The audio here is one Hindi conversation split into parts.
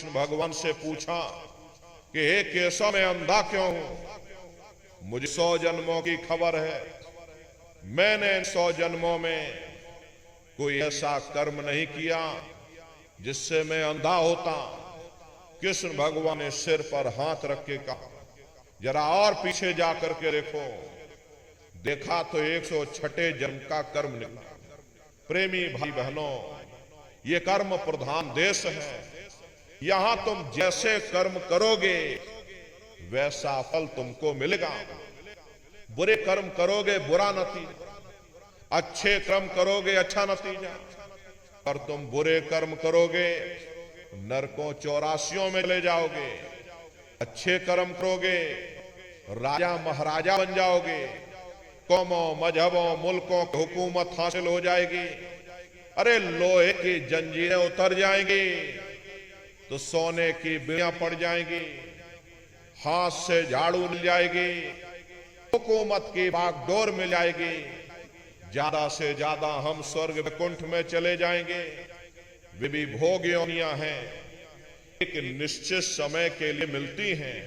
कृष्ण भगवान से पूछा कि हे केशव, मैं अंधा क्यों हूं? मुझे 100 जन्मों की खबर है। मैंने 100 जन्मों में कोई ऐसा कर्म नहीं किया जिससे मैं अंधा होता। कृष्ण भगवान ने सिर पर हाथ रख के कहा, जरा और पीछे जाकर के देखो। देखा तो 106 जन्म का कर्म निकला। प्रेमी भाई बहनों, ये कर्म प्रधान देश है। यहां तुम जैसे कर्म करोगे वैसा फल तुमको मिलेगा। बुरे कर्म करोगे बुरा नतीजा, अच्छे कर्म करोगे अच्छा नतीजा। और तुम बुरे कर्म करोगे नरकों 84 में चले जाओगे। अच्छे कर्म करोगे राजा महाराजा बन जाओगे। कौमों मजहबों मुल्कों की हुकूमत हासिल हो जाएगी। अरे लोहे की जंजीरें उतर जाएंगी तो सोने की बीड़ियां पड़ जाएंगी। हाथ से झाड़ू मिल जाएगी, हुकूमत की बागडोर मिल जाएगी। ज्यादा से ज्यादा हम स्वर्ग वैकुंठ में चले जाएंगे। वे भी भोग योनियां हैं, एक निश्चित समय के लिए मिलती हैं।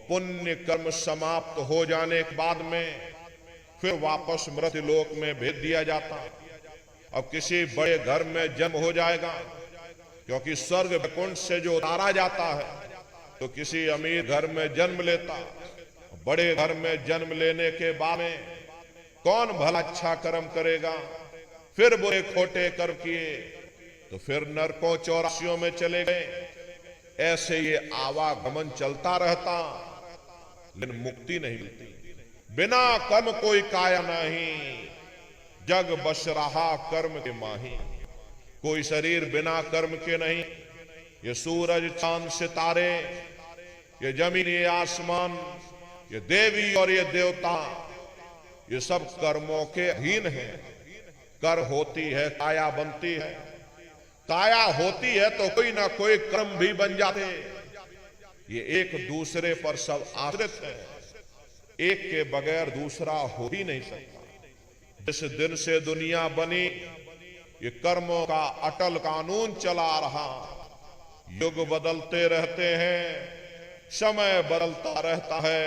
पुण्य कर्म समाप्त हो जाने के बाद में फिर वापस मृत्यु लोक में भेज दिया जाता। अब किसी बड़े घर में जन्म हो जाएगा, क्योंकि स्वर्ग वैकुंठ से जो उतारा जाता है तो किसी अमीर घर में जन्म लेता। बड़े घर में जन्म लेने के बाद में कौन भला अच्छा कर्म करेगा? फिर बुरे खोटे कर्म किए तो फिर नरकों 84 में चले गए। ऐसे ये आवागमन चलता रहता, लेकिन मुक्ति नहीं मिलती। बिना कर्म कोई काया नहीं, जग बस रहा कर्म के माही। कोई शरीर बिना कर्म के नहीं। ये सूरज चांद सितारे, ये जमीन ये आसमान, ये देवी और ये देवता, ये सब कर्मों के अधीन है। कर होती है काया बनती है। काया होती है तो कोई ना कोई कर्म भी बन जाते। ये एक दूसरे पर सब आश्रित है। एक के बगैर दूसरा हो ही नहीं सकता। जिस दिन से दुनिया बनी ये कर्मों का अटल कानून चला रहा। युग बदलते रहते हैं, समय बदलता रहता है,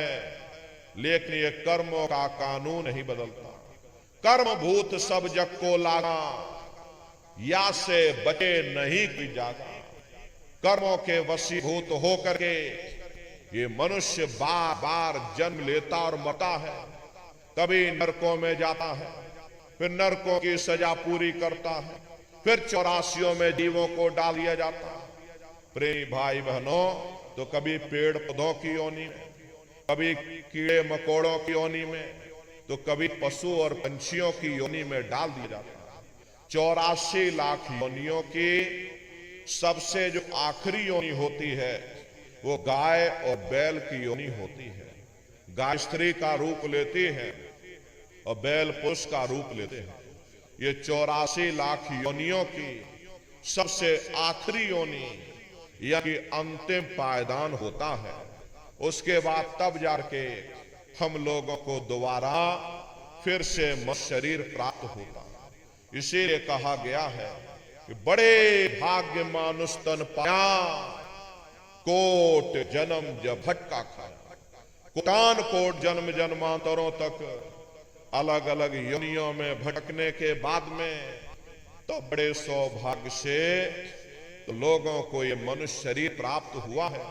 लेकिन ये कर्मों का कानून नहीं बदलता। कर्म भूत सब जग को लागा, या से बचे नहीं कोई जागा। कर्मों के वशीभूत होकर के ये मनुष्य बार बार जन्म लेता और मरता है। कभी नरकों में जाता है, फिर नरकों की सजा पूरी करता है, फिर 84 में जीवों को डाल दिया जाता है। प्रेमी भाई बहनों, तो कभी पेड़ पौधों की योनि में, कभी कीड़े मकोड़ों की योनि में, तो कभी पशु और पंछियों की योनि में डाल दिया जाता है। 84 लाख योनियों की सबसे जो आखिरी योनि होती है वो गाय और बैल की योनि होती है। गाय स्त्री का रूप लेती है और बैल पुरुष का रूप लेते हैं। ये 84 लाख योनियों की सबसे आखिरी योनि यानी अंतिम पायदान होता है। उसके बाद तब जाके हम लोगों को दोबारा फिर से मनुष्य शरीर प्राप्त होता। इसीलिए कहा गया है कि बड़े भाग्य मानुष तन पाया, कोट जन्म जब भटका खाया। कोटान कोट जन्म जन्मांतरों तक अलग अलग योनियों में भटकने के बाद में तो बड़े सौभाग्य से तो लोगों को ये मनुष्य शरीर प्राप्त हुआ है।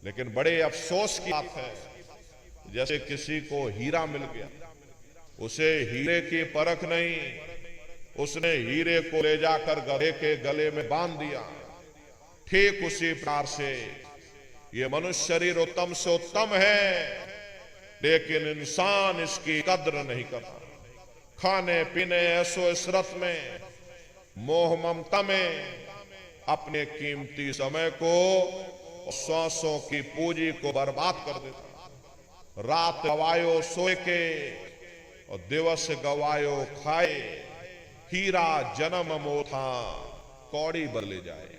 लेकिन बड़े अफसोस की बात है, जैसे किसी को हीरा मिल गया, उसे हीरे की परख नहीं, उसने हीरे को ले जाकर गधे के गले में बांध दिया। ठीक उसी प्रकार से ये मनुष्य शरीर उत्तम से उत्तम है, लेकिन इंसान इसकी कद्र नहीं करता। खाने पीने ऐसो इशरत में, मोह ममता में अपने कीमती समय को, श्वासों की पूंजी को बर्बाद कर देता। रात गवायो सोए के और दिवस गवायो खाए। हीरा जन्म मोथा कौड़ी बदले जाए।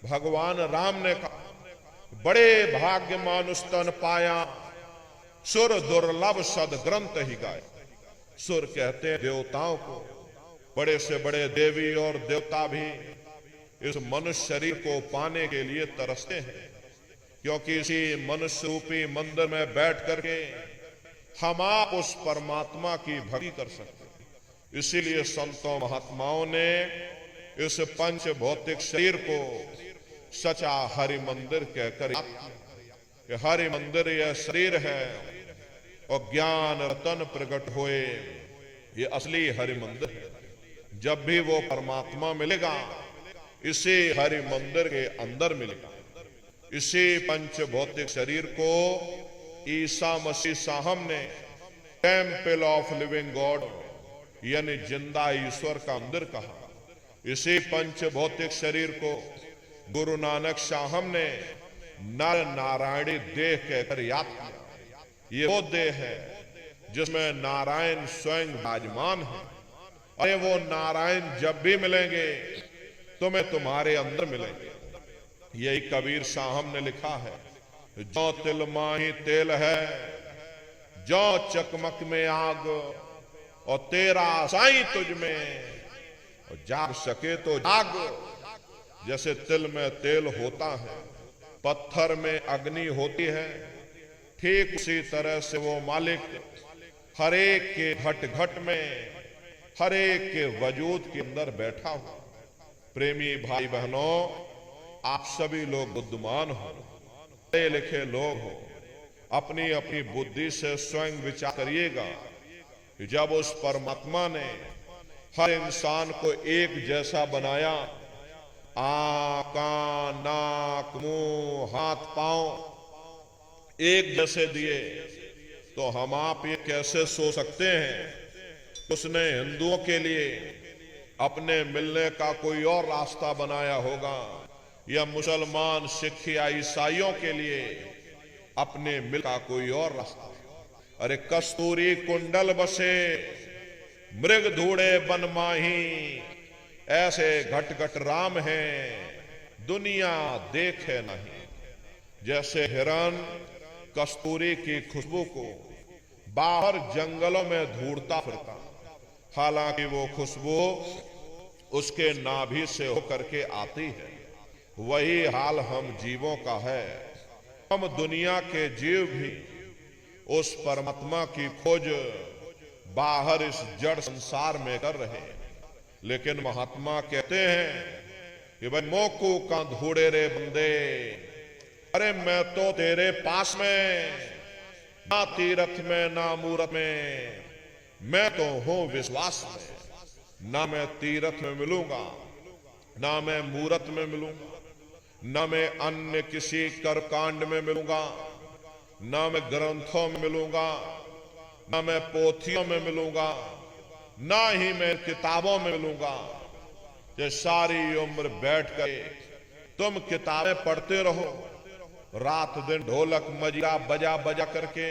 भगवान राम ने कहा, बड़े भाग्य मानुष तन पाया, सुर दुर्लभ सद ग्रंथ ही गाए। सुर कहते हैं देवताओं को। बड़े से बड़े देवी और देवता भी इस मनुष्य शरीर को पाने के लिए तरसते हैं, क्योंकि इसी मनुष्य रूपी मंदिर में बैठ करके हम आप उस परमात्मा की भक्ति कर सकते हैं। इसीलिए संतों महात्माओं ने इस पंच भौतिक शरीर को सचा हरि मंदिर कहकर याद किया। हरि मंदिर यह शरीर है और ज्ञान रतन प्रकट होए, ये असली हरि मंदिर है। जब भी वो परमात्मा मिलेगा इसी हरि मंदिर के अंदर मिलेगा। इसी पंच भौतिक शरीर को ईसा मसीह साहब ने टेम्पल ऑफ लिविंग गॉड यानी जिंदा ईश्वर का मंदिर कहा। इसी पंच भौतिक शरीर को गुरु नानक साहब ने नर नारायणी देह कहकर याद किया। ये वो देह है जिसमें नारायण स्वयं विराजमान है। अरे वो नारायण जब भी मिलेंगे तुम्हें तुम्हारे अंदर मिलेंगे। यही कबीर साहब ने लिखा है, जो तिल माही तेल है, जो चकमक में आग, और तेरा साईं तुझ में, और जाग सके तो जाग। जैसे तिल में तेल होता है, पत्थर में अग्नि होती है, ठीक उसी तरह से वो मालिक हर एक के घट घट में, हर एक के वजूद के अंदर बैठा हुआ। प्रेमी भाई बहनों, आप सभी लोग बुद्धिमान हो, पढ़े लिखे लोग हो, अपनी अपनी बुद्धि से स्वयं विचार करिएगा कि जब उस परमात्मा ने हर इंसान को एक जैसा बनाया, आँख, कान, नाक, मुंह, हाथ, पांव एक जैसे दिए, तो हम आप ये कैसे सोच सकते हैं उसने हिंदुओं के लिए अपने मिलने का कोई और रास्ता बनाया होगा, या मुसलमान, सिख या ईसाइयों के लिए अपने मिल का कोई और रास्ता। अरे कस्तूरी कुंडल बसे मृग धूड़े बन माही, ऐसे घट घट राम हैं दुनिया देखे नहीं। जैसे हिरन कस्तूरी की खुशबू को बाहर जंगलों में ढूंढता फिरता, हालांकि वो खुशबू उसके नाभि से होकर के आती है। वही हाल हम जीवों का है। हम दुनिया के जीव भी उस परमात्मा की खोज बाहर इस जड़ संसार में कर रहे हैं, लेकिन महात्मा कहते हैं कि भाई मोकू का धूड़े रे बंदे, अरे मैं तो तेरे पास में, ना तीरथ में ना मूरत में, मैं तो हूं विश्वास में। ना मैं तीरथ में मिलूंगा, ना मैं मूरत में मिलूंगा, ना मैं अन्य किसी कर्मकांड में मिलूंगा, ना मैं ग्रंथों में मिलूंगा, ना मैं पोथियों में मिलूंगा, ना ही मैं किताबों में मिलूंगा। ये सारी उम्र बैठ कर तुम किताबें पढ़ते रहो, रात दिन ढोलक मजीरा बजा बजा करके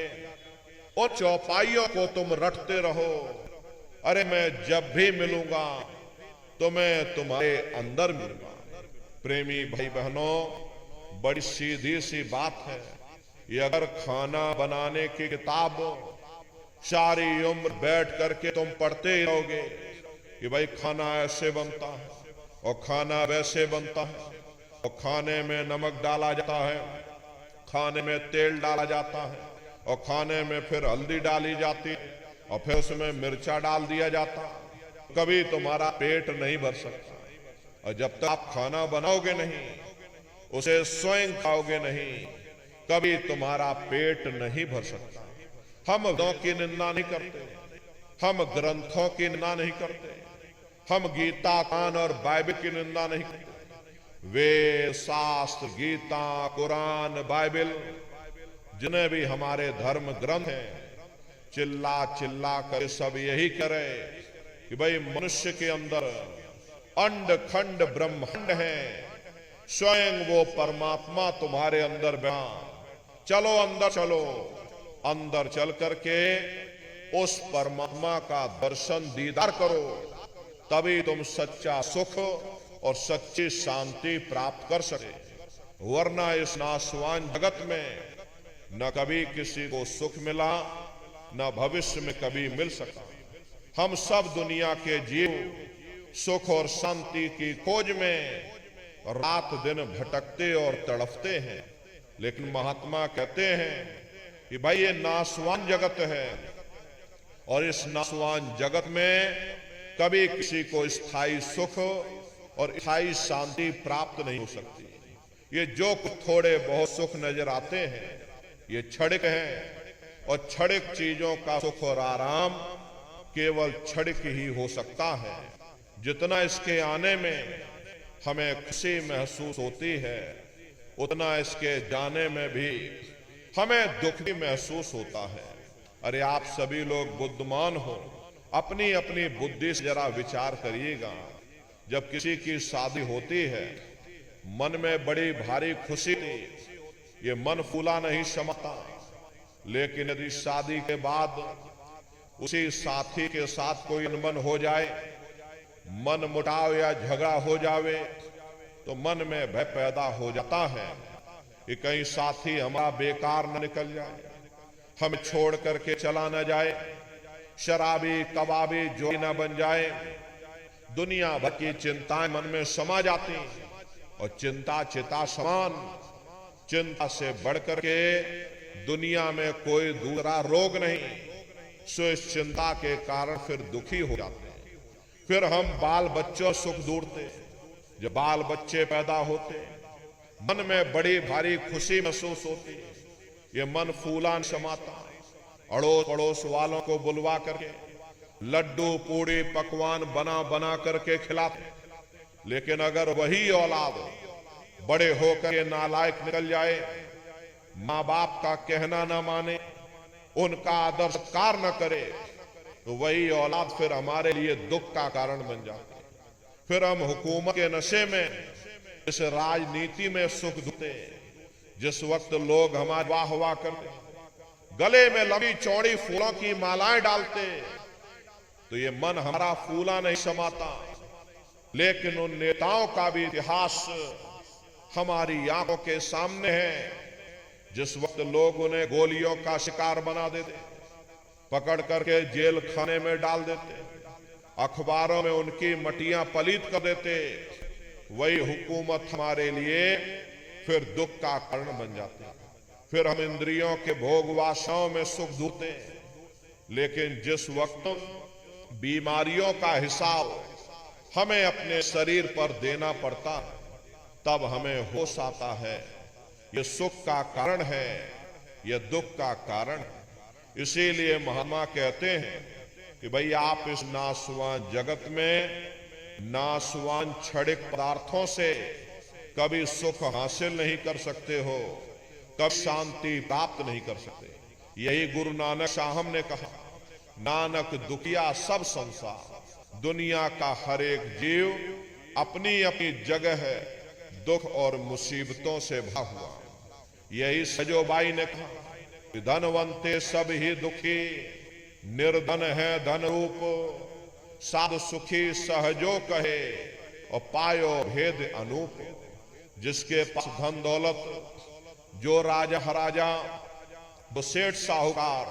और चौपाइयों को तुम रटते रहो। अरे मैं जब भी मिलूंगा तो मैं तुम्हारे अंदर मिलूंगा। प्रेमी भाई बहनों, बड़ी सीधी सी बात है। ये अगर खाना बनाने की किताब सारी उम्र बैठ करके तुम पढ़ते ही रहोगे कि भाई खाना ऐसे बनता है और खाना वैसे बनता है, और खाने में नमक डाला जाता है, खाने में तेल डाला जाता है, और खाने में फिर हल्दी डाली जाती है, और फिर उसमें मिर्चा डाल दिया जाता है, कभी तुम्हारा पेट नहीं भर सकता। और जब तक आप खाना बनाओगे नहीं, उसे स्वयं खाओगे नहीं, कभी तुम्हारा पेट नहीं भर सकता। हम वेदों की निंदा नहीं करते, हम ग्रंथों की निंदा नहीं करते, हम गीता, कुरान और बाइबल की निंदा नहीं करते। वेद, शास्त्र, गीता, कुरान, बाइबल जिन्हें भी हमारे धर्म ग्रंथ हैं, चिल्ला चिल्ला कर सब यही करे कि भाई मनुष्य के अंदर अंड खंड ब्रह्मांड है, स्वयं वो परमात्मा तुम्हारे अंदर बैठा। चलो अंदर चलो, अंदर चल करके उस परमात्मा का दर्शन दीदार करो, तभी तुम सच्चा सुख और सच्ची शांति प्राप्त कर सके। वरना इस नाशवान जगत में न कभी किसी को सुख मिला, न भविष्य में कभी मिल सका। हम सब दुनिया के जीव सुख और शांति की खोज में रात दिन भटकते और तड़पते हैं। लेकिन महात्मा कहते हैं कि भाई ये नाशवान जगत है और इस नाशवान जगत में कभी किसी को स्थायी सुख और स्थायी शांति प्राप्त नहीं हो सकती। ये जो थोड़े बहुत सुख नजर आते हैं ये क्षणिक हैं और क्षणिक चीजों का सुख और आराम केवल क्षणिक ही हो सकता है। जितना इसके आने में हमें खुशी महसूस होती है उतना इसके जाने में भी हमें दुख भी महसूस होता है। अरे आप सभी लोग बुद्धिमान हो, अपनी अपनी बुद्धि से जरा विचार करिएगा। जब किसी की शादी होती है मन में बड़ी भारी खुशी थी, ये मन फूला नहीं समाता। लेकिन यदि शादी के बाद उसी साथी के साथ कोई अनबन हो जाए, मन मुटाव या झगड़ा हो जावे, तो मन में भय पैदा हो जाता है कि कहीं साथी हमारा बेकार न निकल जाए, हम छोड़ करके चला न जाए, शराबी कबाबी जोड़ी न बन जाए। दुनिया भर की चिंताएं मन में समा जाती और चिंता चिता समान। चिंता से बढ़कर के दुनिया में कोई दूसरा रोग नहीं। सो इस चिंता के कारण फिर दुखी हो जाते हैं। फिर हम बाल बच्चों सुख ढूंढते। जब बाल बच्चे पैदा होते मन में बड़ी भारी खुशी महसूस होती। ये मन फूला न समाता। अड़ोस पड़ोस वालों को बुलवा करके लड्डू पूड़ी पकवान बना बना करके खिलाते। लेकिन अगर वही औलाद बड़े होकर के नालायक निकल जाए, माँ बाप का कहना ना माने, उनका आदर सत्कार न करे, तो वही औलाद फिर हमारे लिए दुख का कारण बन जाती है। फिर हम हुकूमत के नशे में, इस राजनीति में सुख ढूंढते। जिस वक्त लोग हमारे वाह वाह करते, गले में लंबी चौड़ी फूलों की मालाएं डालते, तो ये मन हमारा फूला नहीं समाता। लेकिन उन नेताओं का भी इतिहास हमारी आंखों के सामने है। जिस वक्त लोग उन्हें गोलियों का शिकार बना देते, पकड़ करके जेल खाने में डाल देते, अखबारों में उनकी मटियां पलीत कर देते, वही हुकूमत हमारे लिए फिर दुख का कारण बन जाती है। फिर हम इंद्रियों के भोग वासनाओं में सुख ढूंढते। लेकिन जिस वक्त बीमारियों का हिसाब हमें अपने शरीर पर देना पड़ता, तब हमें होश आता है ये सुख का कारण है, ये दुख का कारण। इसीलिए महात्मा कहते हैं कि भाई आप इस नाशवान जगत में नाशवान क्षणिक पदार्थों से कभी सुख हासिल नहीं कर सकते हो, कभी शांति प्राप्त नहीं कर सकते। यही गुरु नानक साहब ने कहा, नानक दुखिया सब संसार। दुनिया का हर एक जीव अपनी अपनी जगह है दुख और मुसीबतों से भरा हुआ। यही सजोबाई ने कहा कि धनवंते सब ही दुखी, निर्धन है धन रूप, साधु सुखी सहजो कहे और पायो भेद अनूप। जिसके पास धन दौलत, जो राजा हराजा, वो सेठ साहूकार,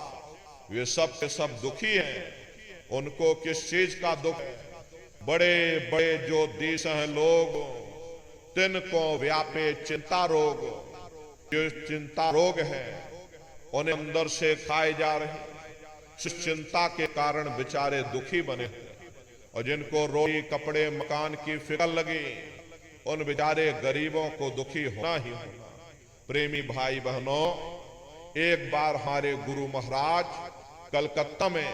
वे सब के सब दुखी हैं। उनको किस चीज का दुख है? बड़े बड़े जो देश हैं लोग, तिनको व्यापे चिंता रोग। जो चिंता रोग है उन्हें अंदर से खाए जा रहे। चिंता के कारण बेचारे दुखी बने। और जिनको रोटी कपड़े मकान की फिक्र लगी, उन बेचारे गरीबों को दुखी होना ही होना। प्रेमी भाई बहनों, एक बार हमारे गुरु महाराज कलकत्ता में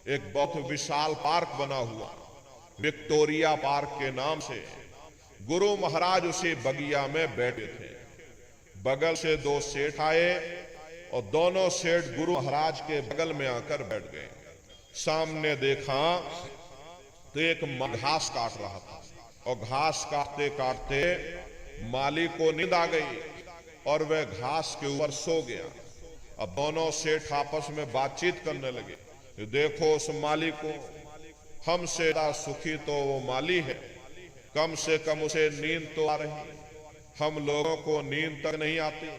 एक बहुत विशाल पार्क बना हुआ, विक्टोरिया पार्क के नाम से, गुरु महाराज उसी बगिया में बैठे थे। बगल से दो सेठ आए और दोनों सेठ गुरु महाराज के बगल में आकर बैठ गए। सामने देखा तो एक घास काट रहा था और घास काटते काटते माली को नींद आ गई और वह घास के ऊपर सो गया। अब दोनों सेठ आपस में बातचीत करने लगे। देखो उस माली को, हमसे ज्यादा सुखी तो वो माली है, कम से कम उसे नींद तो आ रही, हम लोगों को नींद तक नहीं आती।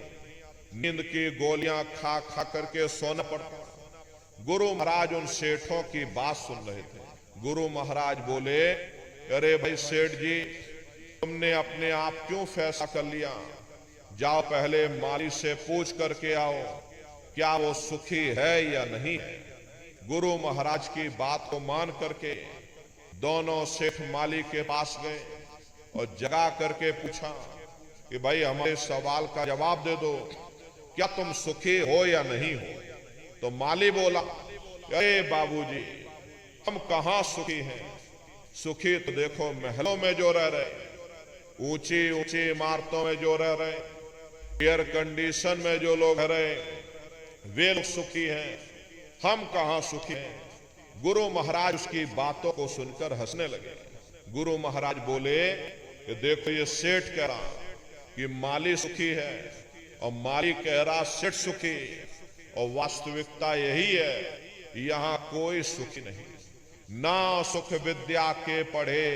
नींद की गोलियां खा खा करके सोना पड़ता। गुरु महाराज उन सेठों की बात सुन रहे थे। गुरु महाराज बोले, अरे भाई सेठ जी, तुमने अपने आप क्यों फैसला कर लिया? जाओ पहले माली से पूछ करके आओ क्या वो सुखी है या नहीं है। गुरु महाराज की बात को मान करके दोनों सेठ माली के पास गए और जगा करके पूछा कि भाई हमारे सवाल का जवाब दे दो, क्या तुम सुखी हो या नहीं हो? तो माली बोला, अरे बाबूजी, हम कहां सुखी हैं? सुखी तो देखो महलों में जो रह रहे, ऊंची ऊंची इमारतों में जो रह रहे, एयर कंडीशन में जो लोग रहे, वे लोग सुखी हैं। हम कहां सुखी हैं? गुरु महाराज उसकी बातों को सुनकर हंसने लगे। गुरु महाराज बोले कि देखो ये सेठ कह रहा कि माली सुखी है और माली कह रहा सेठ सुखी, और वास्तविकता यही है, यहां कोई सुखी नहीं। ना सुख विद्या के पढ़े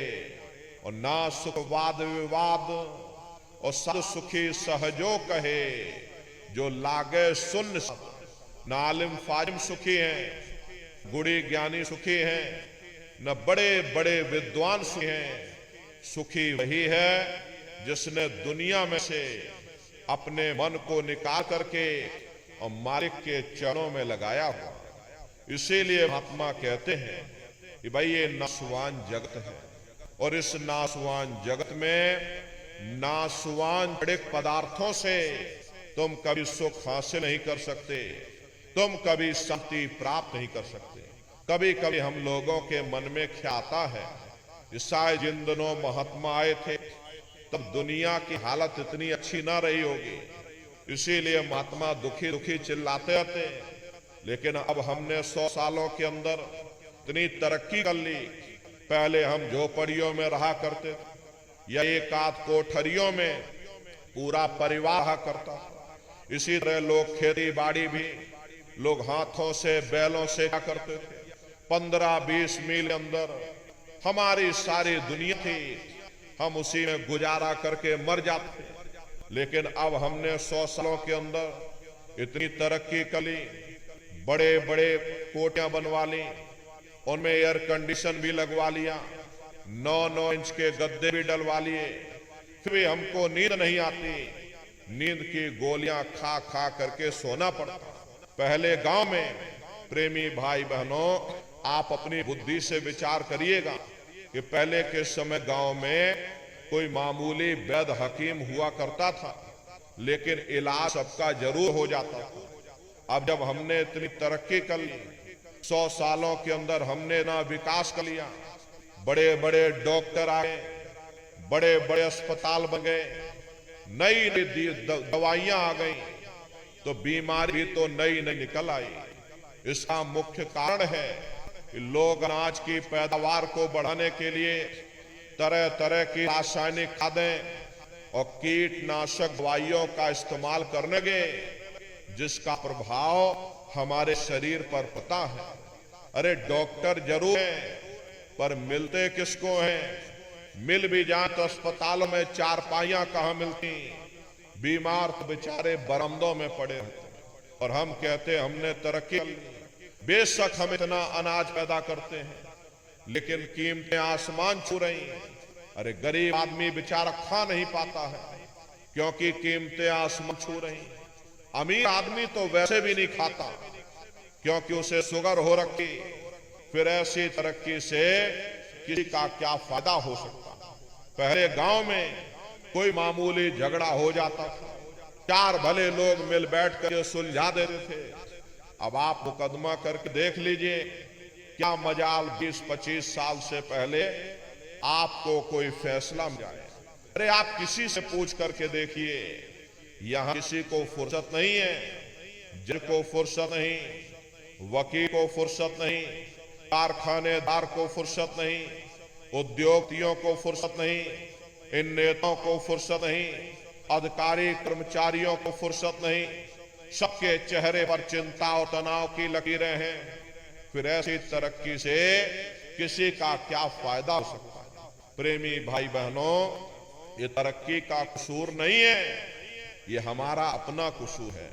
और ना सुख वाद विवाद, और सद सुखी सहजो कहे जो लागे सुन सब। न आलिम फाजिम सुखी हैं, गुड़ी ज्ञानी सुखी हैं, न बड़े बड़े विद्वान सुखी हैं। सुखी वही है जिसने दुनिया में से अपने मन को निकाल करके और मालिक के चरणों में लगाया हुआ। इसीलिए महात्मा कहते हैं कि भाई ये नासवान जगत है, और इस नासवान जगत में नासवान जड़ित पदार्थों से तुम कभी सुख हासिल नहीं कर सकते, तुम कभी शांति प्राप्त नहीं कर सकते। कभी कभी हम लोगों के मन में ख्याल आता है, शायद जिन दिनों महात्मा आए थे तब दुनिया की हालत इतनी अच्छी ना रही होगी, इसीलिए महात्मा दुखी दुखी चिल्लाते रहते। लेकिन अब हमने 100 सालों के अंदर इतनी तरक्की कर ली। पहले हम झोपड़ियों में रहा करते थे या एक आध कोठरियों में पूरा परिवार रहा करता। इसी तरह लोग खेती बाड़ी भी लोग हाथों से बैलों से क्या करते थे। 15-20 मील के अंदर हमारी सारी दुनिया थी, हम उसी में गुजारा करके मर जाते। लेकिन अब हमने 100 सालों के अंदर इतनी तरक्की कर ली, बड़े बड़े कोठियां बनवा ली, उनमें एयर कंडीशन भी लगवा लिया, 9-9 इंच के गद्दे भी डलवा लिए, फिर भी हमको नींद नहीं आती। नींद की गोलियां खा खा करके सोना पड़ता। पहले गांव में प्रेमी भाई बहनों, आप अपनी बुद्धि से विचार करिएगा कि पहले के समय गांव में कोई मामूली वैद्य हकीम हुआ करता था, लेकिन इलाज सबका जरूर हो जाता था। अब जब हमने इतनी तरक्की कर ली, 100 सालों के अंदर हमने ना विकास कर लिया, बड़े बड़े डॉक्टर आ गए, बड़े बड़े अस्पताल बन गए, नई नई दवाइयां आ गई, तो बीमारी भी तो नई नई निकल आई। इसका मुख्य कारण है कि लोग अनाज की पैदावार को बढ़ाने के लिए तरह तरह की रासायनिक खादें और कीटनाशक दवाइयों का इस्तेमाल करने गए, जिसका प्रभाव हमारे शरीर पर पड़ता है। अरे डॉक्टर जरूर हैं, पर मिलते किसको हैं? मिल भी जाए तो अस्पतालों में चारपाइयां कहां मिलती, बीमार तो बेचारे बरामदों में पड़े होते। और हम कहते हमने तरक्की कर ली, बेशक हम इतना अनाज पैदा करते हैं, लेकिन कीमतें आसमान छू रही हैं। अरे गरीब आदमी बेचारा खा नहीं पाता है, क्योंकि कीमतें आसमान छू रही हैं। अमीर आदमी तो वैसे भी नहीं खाता, क्योंकि उसे शुगर हो रखी। फिर ऐसी तरक्की से किसी का क्या फायदा हो सकता? पहले गांव में कोई मामूली झगड़ा हो जाता था, 4 भले लोग मिल बैठ कर सुलझा देते थे। अब आप मुकदमा करके देख लीजिए, क्या मजाल 20-25 साल से पहले आपको कोई फैसला मिल जाए। अरे आप किसी से पूछ करके देखिए, यहां किसी को फुर्सत नहीं है, जज को फुर्सत नहीं, वकील को फुर्सत नहीं, कारखानेदार को फुर्सत नहीं, उद्योगपतियों को फुर्सत नहीं, इन नेताओं को फुर्सत नहीं, अधिकारी कर्मचारियों को फुर्सत नहीं। सबके चेहरे पर चिंता और तनाव की लकीरें हैं। फिर ऐसी तरक्की से किसी का क्या फायदा हो सकता है? प्रेमी भाई बहनों, ये तरक्की का कसूर नहीं है, ये हमारा अपना कसूर है।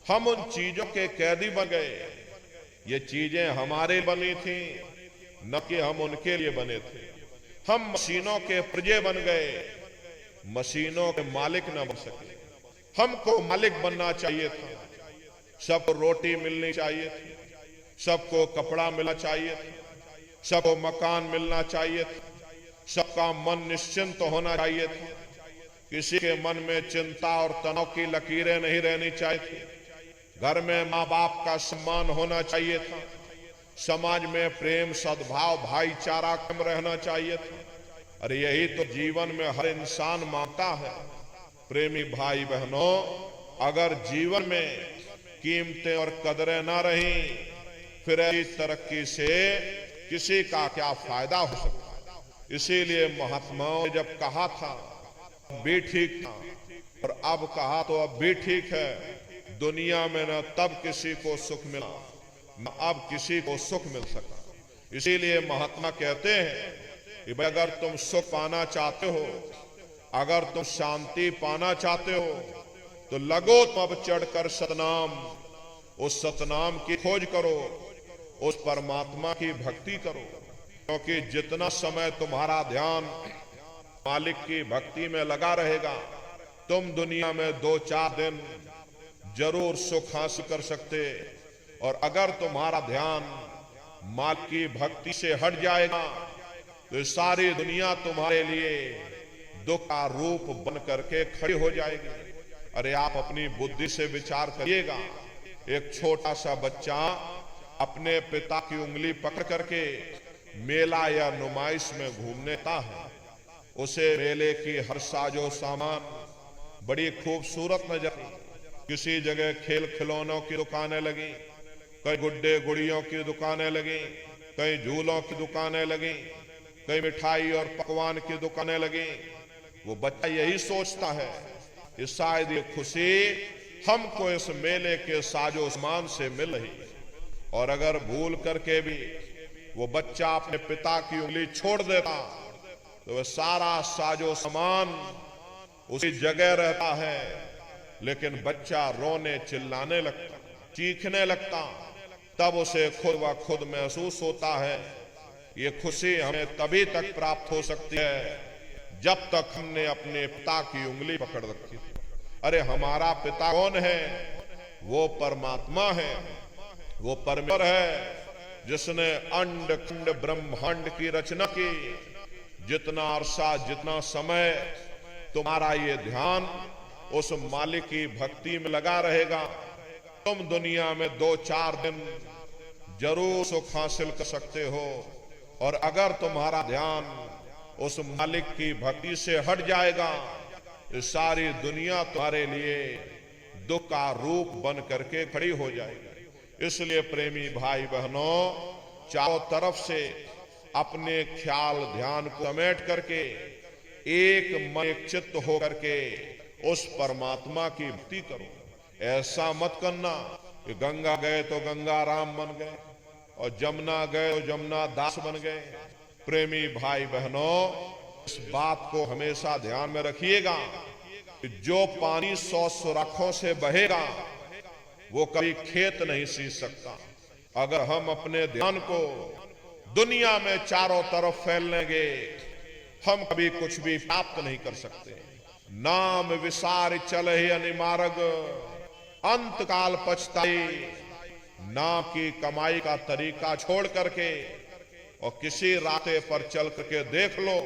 हम उन चीजों के कैदी बन गए। ये चीजें हमारे बनी थी, न कि हम उनके लिए बने थे। हम मशीनों के प्रजे बन गए, मशीनों के मालिक ना बन सके। हमको मालिक बनना चाहिए था। सबको रोटी मिलनी चाहिए थी, सबको कपड़ा मिलना चाहिए था, सबको मकान मिलना चाहिए था, सबका मन निश्चिंत होना चाहिए था, किसी के मन में चिंता और तनाव की लकीरें नहीं रहनी चाहिए थी। घर में माँ बाप का सम्मान होना चाहिए था, समाज में प्रेम सद्भाव भाईचारा कम रहना चाहिए था। अरे यही तो जीवन में हर इंसान मांगता है। प्रेमी भाई बहनों, अगर जीवन में कीमतें और कदरें ना रही, फिर ऐसी तरक्की से किसी का क्या फायदा हो सकता है। इसीलिए महात्माओं ने जब कहा था भी ठीक था, और अब कहा तो अब भी ठीक है। दुनिया में न तब किसी को सुख मिला, न अब किसी को सुख मिल सका। इसीलिए महात्मा कहते हैं कि भाई अगर तुम सुख पाना चाहते हो, अगर तुम शांति पाना चाहते हो, तो लगो तुम अब चढ़कर सतनाम, उस सतनाम की खोज करो, उस परमात्मा की भक्ति करो। क्योंकि जितना समय तुम्हारा ध्यान मालिक की भक्ति में लगा रहेगा, तुम दुनिया में 2-4 दिन जरूर सुख हासिल कर सकते। और अगर तुम्हारा ध्यान मालिक की भक्ति से हट जाएगा, तो सारी दुनिया तुम्हारे लिए दुख का रूप बन करके खड़ी हो जाएगी। अरे आप अपनी बुद्धि से विचार करिएगा। एक छोटा सा बच्चा अपने पिता की उंगली पकड़ करके मेला या नुमाइश में घूमने आता है। उसे मेले की हर साजो सामान बड़ी खूबसूरत नजर आई। किसी जगह खेल खिलौनों की दुकानें लगी, कई गुड्डे गुड़ियों की दुकानें लगी, कई झूलों की दुकानें लगी, कई मिठाई और पकवान की दुकानें लगी। वो बच्चा यही सोचता है कि शायद ये खुशी हमको इस मेले के साजो सामान से मिल रही। और अगर भूल करके भी वो बच्चा अपने पिता की उंगली छोड़ देता, तो वह सारा साजो सामान उसी जगह रहता है, लेकिन बच्चा रोने चिल्लाने लगता, चीखने लगता। तब उसे खुद व खुद महसूस होता है ये खुशी हमें तभी तक प्राप्त हो सकती है जब तक हमने अपने पिता की उंगली पकड़ रखी। अरे हमारा पिता कौन है? वो परमात्मा है, वो परमेश्वर है जिसने अंड खंड ब्रह्मांड की रचना की। जितना अरसा, जितना समय तुम्हारा ये ध्यान उस मालिक की भक्ति में लगा रहेगा, तुम दुनिया में 2-4 दिन जरूर सुख हासिल कर सकते हो। और अगर तुम्हारा ध्यान उस मालिक की भक्ति से हट जाएगा, तो सारी दुनिया तुम्हारे लिए दुख का रूप बन करके खड़ी हो जाएगी। इसलिए प्रेमी भाई बहनों, चारों तरफ से अपने ख्याल ध्यान को समेट करके एक मन एक चित्त हो करके उस परमात्मा की भक्ति करो। ऐसा मत करना कि गंगा गए तो गंगा राम बन गए, और जमुना गए तो जमुना दास बन गए। प्रेमी भाई बहनों, इस बात को हमेशा ध्यान में रखिएगा कि जो पानी 100 सुराखों से बहेगा, वो कभी खेत नहीं सींच सकता। अगर हम अपने ध्यान को दुनिया में चारों तरफ फैलेंगे, हम कभी कुछ भी प्राप्त नहीं कर सकते। नाम विसार चले अनिमार्ग, अंत काल पछताई। नाम की कमाई का तरीका छोड़ करके और किसी रास्ते पर चल करके देख लो,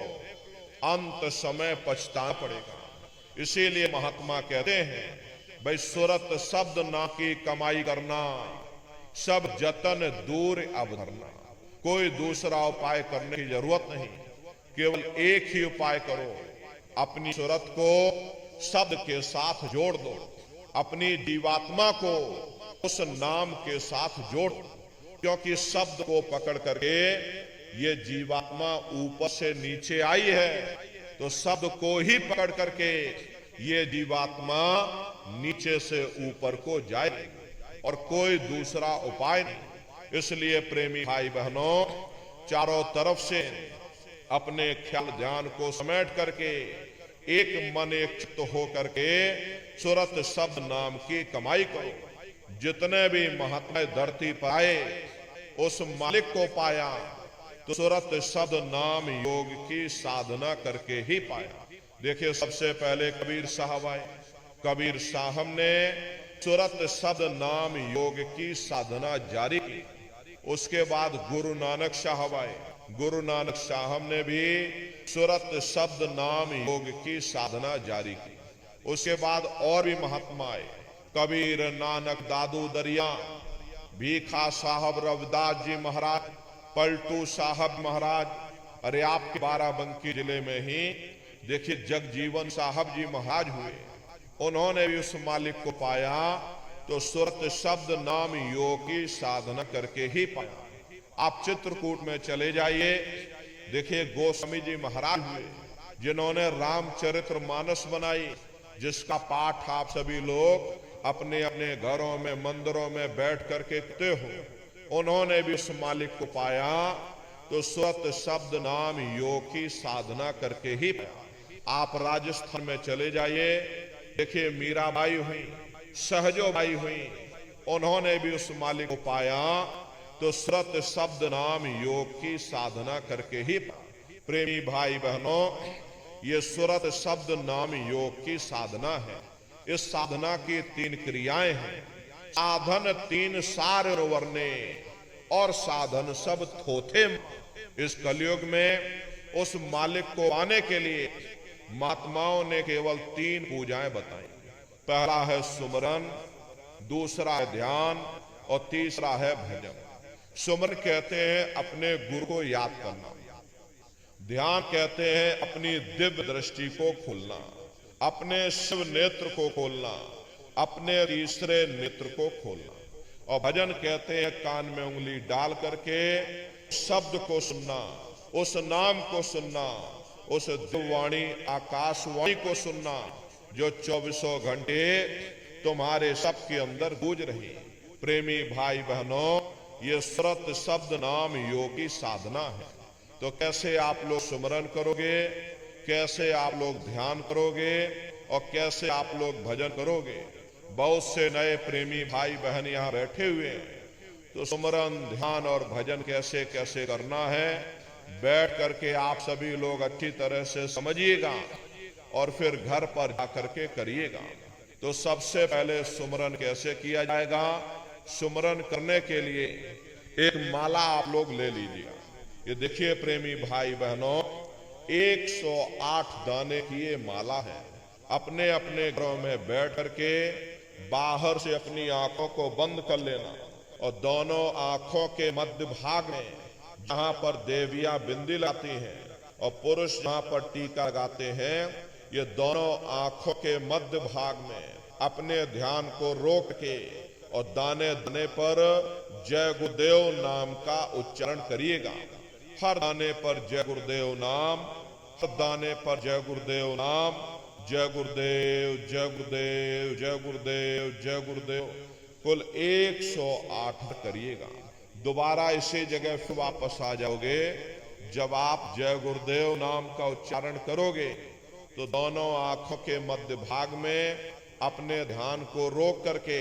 अंत समय पछताना पड़ेगा। इसीलिए महात्मा कहते हैं, भाई सुरत शब्द ना की कमाई करना, सब जतन दूर अब धरना। कोई दूसरा उपाय करने की जरूरत नहीं, केवल एक ही उपाय करो। अपनी सूरत को शब्द के साथ जोड़ दो, अपनी जीवात्मा को उस नाम के साथ जोड़ दो। क्योंकि शब्द को पकड़ करके ये जीवात्मा ऊपर से नीचे आई है, तो शब्द को ही पकड़ करके ये जीवात्मा नीचे से ऊपर को जाएगी, और कोई दूसरा उपाय नहीं। इसलिए प्रेमी भाई बहनों, चारों तरफ से अपने ख्याल ध्यान को समेट करके एक मन एक चित्त हो करके सूरत शब्द नाम की कमाई करो। जितने भी महात्मा धरती पर आए, उस मालिक को पाया तो सूरत शब्द नाम योग की साधना करके ही पाया। देखिए, सबसे पहले कबीर साहब आए। कबीर साहब ने सूरत शब्द नाम योग की साधना जारी की। उसके बाद गुरु नानक साहब आए। गुरु नानक साहब ने भी सूरत शब्द नाम योग की साधना जारी की। उसके बाद और भी महात्मा आए, कबीर, नानक, दादू दरिया, भीखा साहब, रविदास जी महाराज, पलटू साहब महाराज। अरे आपके बाराबंकी जिले में ही देखिए जगजीवन साहब जी महाराज हुए। उन्होंने भी उस मालिक को पाया तो सूरत शब्द नाम योग की साधना करके ही पाया। आप चित्रकूट में चले जाइए, देखिए गोस्वामी जी महाराज हुए, जिन्होंने रामचरितमानस बनाई, जिसका पाठ आप सभी लोग अपने अपने घरों में, मंदिरों में बैठ करके करते हो। उन्होंने भी उस मालिक को पाया तो सूरत शब्द नाम योग की साधना करके ही पाया। आप राजस्थान में चले जाइए, देखिए मीराबाई हुई, सहजोबाई हुई, उन्होंने भी उस मालिक को पाया तो सूरत शब्द नाम योग की साधना करके ही पाया। प्रेमी भाई बहनों, ये सूरत शब्द नाम योग की साधना है। इस साधना की 3 क्रियाएं हैं। साधन 3 सार वर्णे और साधन सब थोथे। इस कलयुग में उस मालिक को पाने के लिए महात्माओं ने केवल 3 पूजाएं बताई। पहला है सुमरन, दूसरा है ध्यान और तीसरा है भजन। सुमरन कहते हैं अपने गुरु को याद करना, ध्यान कहते हैं अपनी दिव्य दृष्टि को खोलना, अपने शिव नेत्र को खोलना, अपने तीसरे नेत्र को खोलना, और भजन कहते हैं कान में उंगली डाल करके शब्द को सुनना, उस नाम को सुनना, उस दिव्यवाणी आकाशवाणी को सुनना जो 24 घंटे तुम्हारे सबके अंदर गूंज रही। प्रेमी भाई बहनों, ये सूरत शब्द नाम योग की साधना है। तो कैसे आप लोग सुमरन करोगे, कैसे आप लोग ध्यान करोगे और कैसे आप लोग भजन करोगे? बहुत से नए प्रेमी भाई बहन यहाँ बैठे हुए हैं, तो सुमरन, ध्यान और भजन कैसे कैसे करना है, बैठ करके आप सभी लोग अच्छी तरह से समझिएगा और फिर घर पर जाकर के करिएगा। तो सबसे पहले सुमरन कैसे किया जाएगा? सुमरन करने के लिए एक माला आप लोग ले लीजिएगा। ये देखिए प्रेमी भाई बहनों, 108 दाने की ये माला है। अपने अपने घरों में बैठ करके बाहर से अपनी आंखों को बंद कर लेना और दोनों आंखों के मध्य भाग में जहां पर देवियां बिंदी लगाती हैं और पुरुष जहां पर टीका लगाते हैं, ये दोनों आंखों के मध्य भाग में अपने ध्यान को रोक के और दाने दाने पर जय गुरुदेव नाम का उच्चारण करिएगा। हर दाने पर जय गुरुदेव नाम, हर दाने पर जय गुरुदेव नाम, जय गुरुदेव, जय गुरुदेव, जय गुरुदेव, जय गुरुदेव, कुल 108 करिएगा। दोबारा इसी जगह फिर वापस आ जाओगे। जब आप जय गुरुदेव नाम का उच्चारण करोगे तो दोनों आंखों के मध्य भाग में अपने ध्यान को रोक करके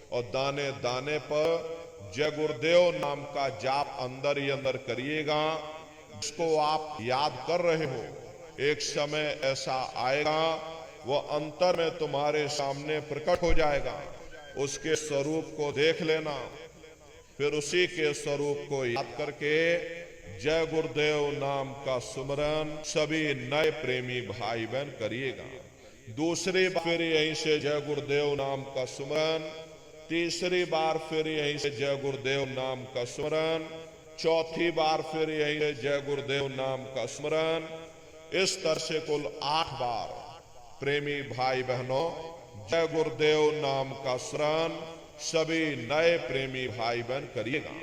और दाने दाने पर जय गुरुदेव नाम का जाप अंदर ही अंदर करिएगा। जिसको आप याद कर रहे हो, एक समय ऐसा आएगा वो अंतर में तुम्हारे सामने प्रकट हो जाएगा। उसके स्वरूप को देख लेना, फिर उसी के स्वरूप को याद करके जय गुरुदेव नाम का सुमरन सभी नए प्रेमी भाई बहन करिएगा। दूसरी बार फिर यहीं से जय गुरुदेव नाम का सुमरन, तीसरी बार फिर यहीं से जय गुरुदेव नाम का सुमरन, चौथी बार फिर यहीं से जय गुरुदेव नाम का स्मरण। इस तरह से कुल 8 बार प्रेमी भाई बहनों जय गुरुदेव नाम का स्मरण सभी नए प्रेमी भाई बहन करिएगा।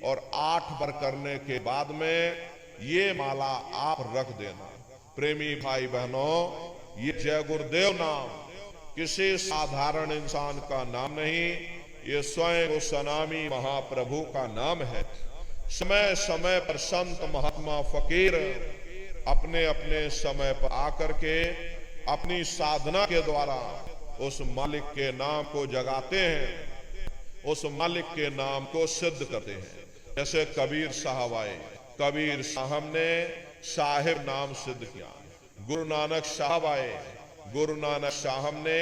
और 8 बार करने के बाद में ये माला आप रख देना। प्रेमी भाई बहनों, ये जय गुरुदेव नाम किसी साधारण इंसान का नाम नहीं, ये स्वयं उस अनामी महाप्रभु का नाम है। समय समय पर संत महात्मा फकीर अपने अपने समय पर आकर के अपनी साधना के द्वारा उस मालिक के नाम को जगाते हैं, उस मालिक के नाम को सिद्ध करते हैं। जैसे कबीर साहब आए, कबीर साहब ने साहिब नाम सिद्ध किया। गुरु नानक साहब आए, गुरु नानक साहब ने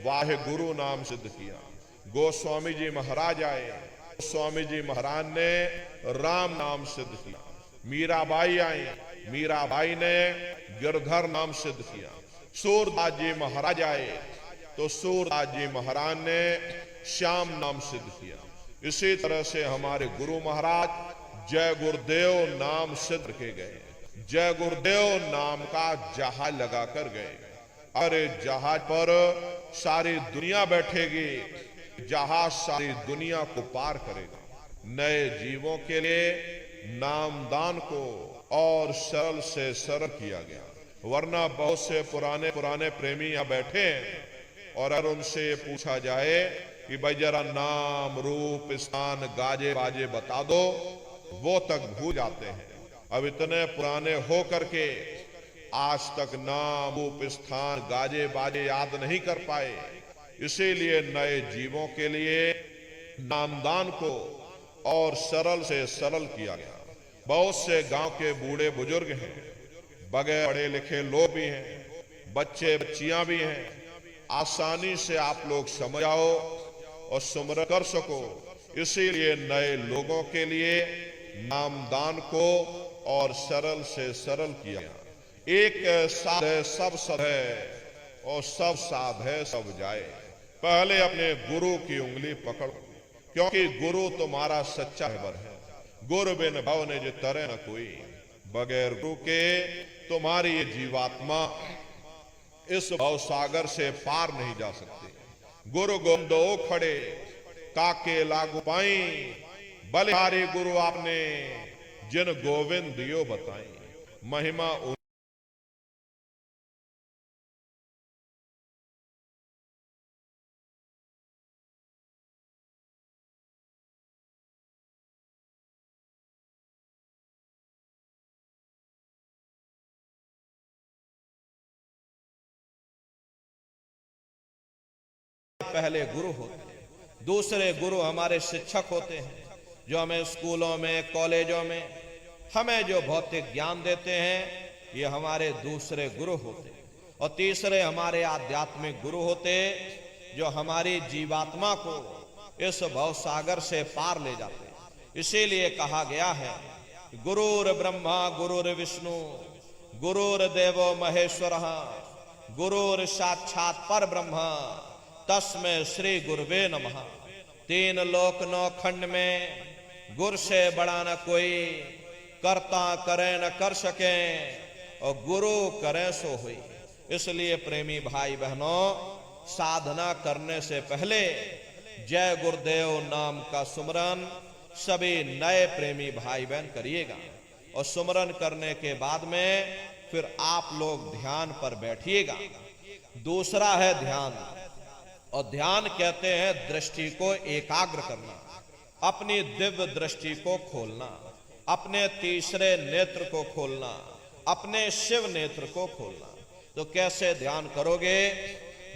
वाहे गुरु नाम सिद्ध किया। गोस्वामी जी महाराज आए, गोस्वामी जी महाराज ने राम नाम सिद्ध किया। मीराबाई आई, मीराबाई ने गिरधर नाम सिद्ध किया। सूरदास जी महाराज आए तो सूरदास जी महाराज ने श्याम नाम सिद्ध किया। इसी तरह से हमारे गुरु महाराज जय गुरुदेव नाम सिद्ध के गए। जय गुरुदेव नाम का जहाज लगा कर गए। अरे जहाज पर सारी दुनिया बैठेगी, जहाज सारी दुनिया को पार करेगा। नए जीवों के लिए नामदान को और सरल से सरल किया गया, वरना बहुत से पुराने पुराने प्रेमी यहाँ बैठे हैं और अगर उनसे पूछा जाए कि भाई जरा नाम रूप स्थान गाजे बाजे बता दो, वो तक भूल जाते हैं। अब इतने पुराने हो करके आज तक नाम रूप स्थान गाजे बाजे याद नहीं कर पाए। इसीलिए नए जीवों के लिए नामदान को और सरल से सरल किया गया। बहुत से गांव के बूढ़े बुजुर्ग हैं, बगैर पढ़े लिखे लोग भी हैं, बच्चे बच्चियां भी हैं। आसानी से आप लोग समझ आओ और सुमरन कर सको, इसीलिए नए लोगों के लिए नामदान को और सरल से सरल किया गया। एक साध है सब सद है और सब साध है सब जाए। पहले अपने गुरु की उंगली पकड़ो, क्योंकि गुरु तुम्हारा सच्चा रहबर है। गुरु बिन भव ने जो तरे न कोई, बगैर गुरु के तुम्हारी ये जीवात्मा इस भव सागर से पार नहीं जा सकती। गुरु गोविंदो खड़े काके लागू पाई, बलिहारी गुरु आपने जिन गोविंद दियो बताई। महिमा पहले गुरु होते हैं, दूसरे गुरु हमारे शिक्षक होते हैं जो हमें स्कूलों में कॉलेजों में हमें जो भौतिक ज्ञान देते हैं, ये हमारे दूसरे गुरु होते हैं। और तीसरे हमारे आध्यात्मिक गुरु होते जो हमारी जीवात्मा को इस भव सागर से पार ले जाते हैं। इसीलिए कहा गया है गुरुर ब्रह्मा गुरुर विष्णु गुरुर्देवो महेश्वरः गुरुर साक्षात पर ब्रह्म तस्मै श्री गुरुवे नमः। तीन लोक नौ खंड में गुरु से बड़ा न कोई, करता करे न कर सके और गुरु करे सो हुई। इसलिए प्रेमी भाई बहनों, साधना करने से पहले जय गुरुदेव नाम का सुमरन सभी नए प्रेमी भाई बहन करिएगा। और सुमरन करने के बाद में फिर आप लोग ध्यान पर बैठिएगा। दूसरा है ध्यान, और ध्यान कहते हैं दृष्टि को एकाग्र करना, अपनी दिव्य दृष्टि को खोलना, अपने तीसरे नेत्र को खोलना, अपने शिव नेत्र को खोलना। तो कैसे ध्यान करोगे,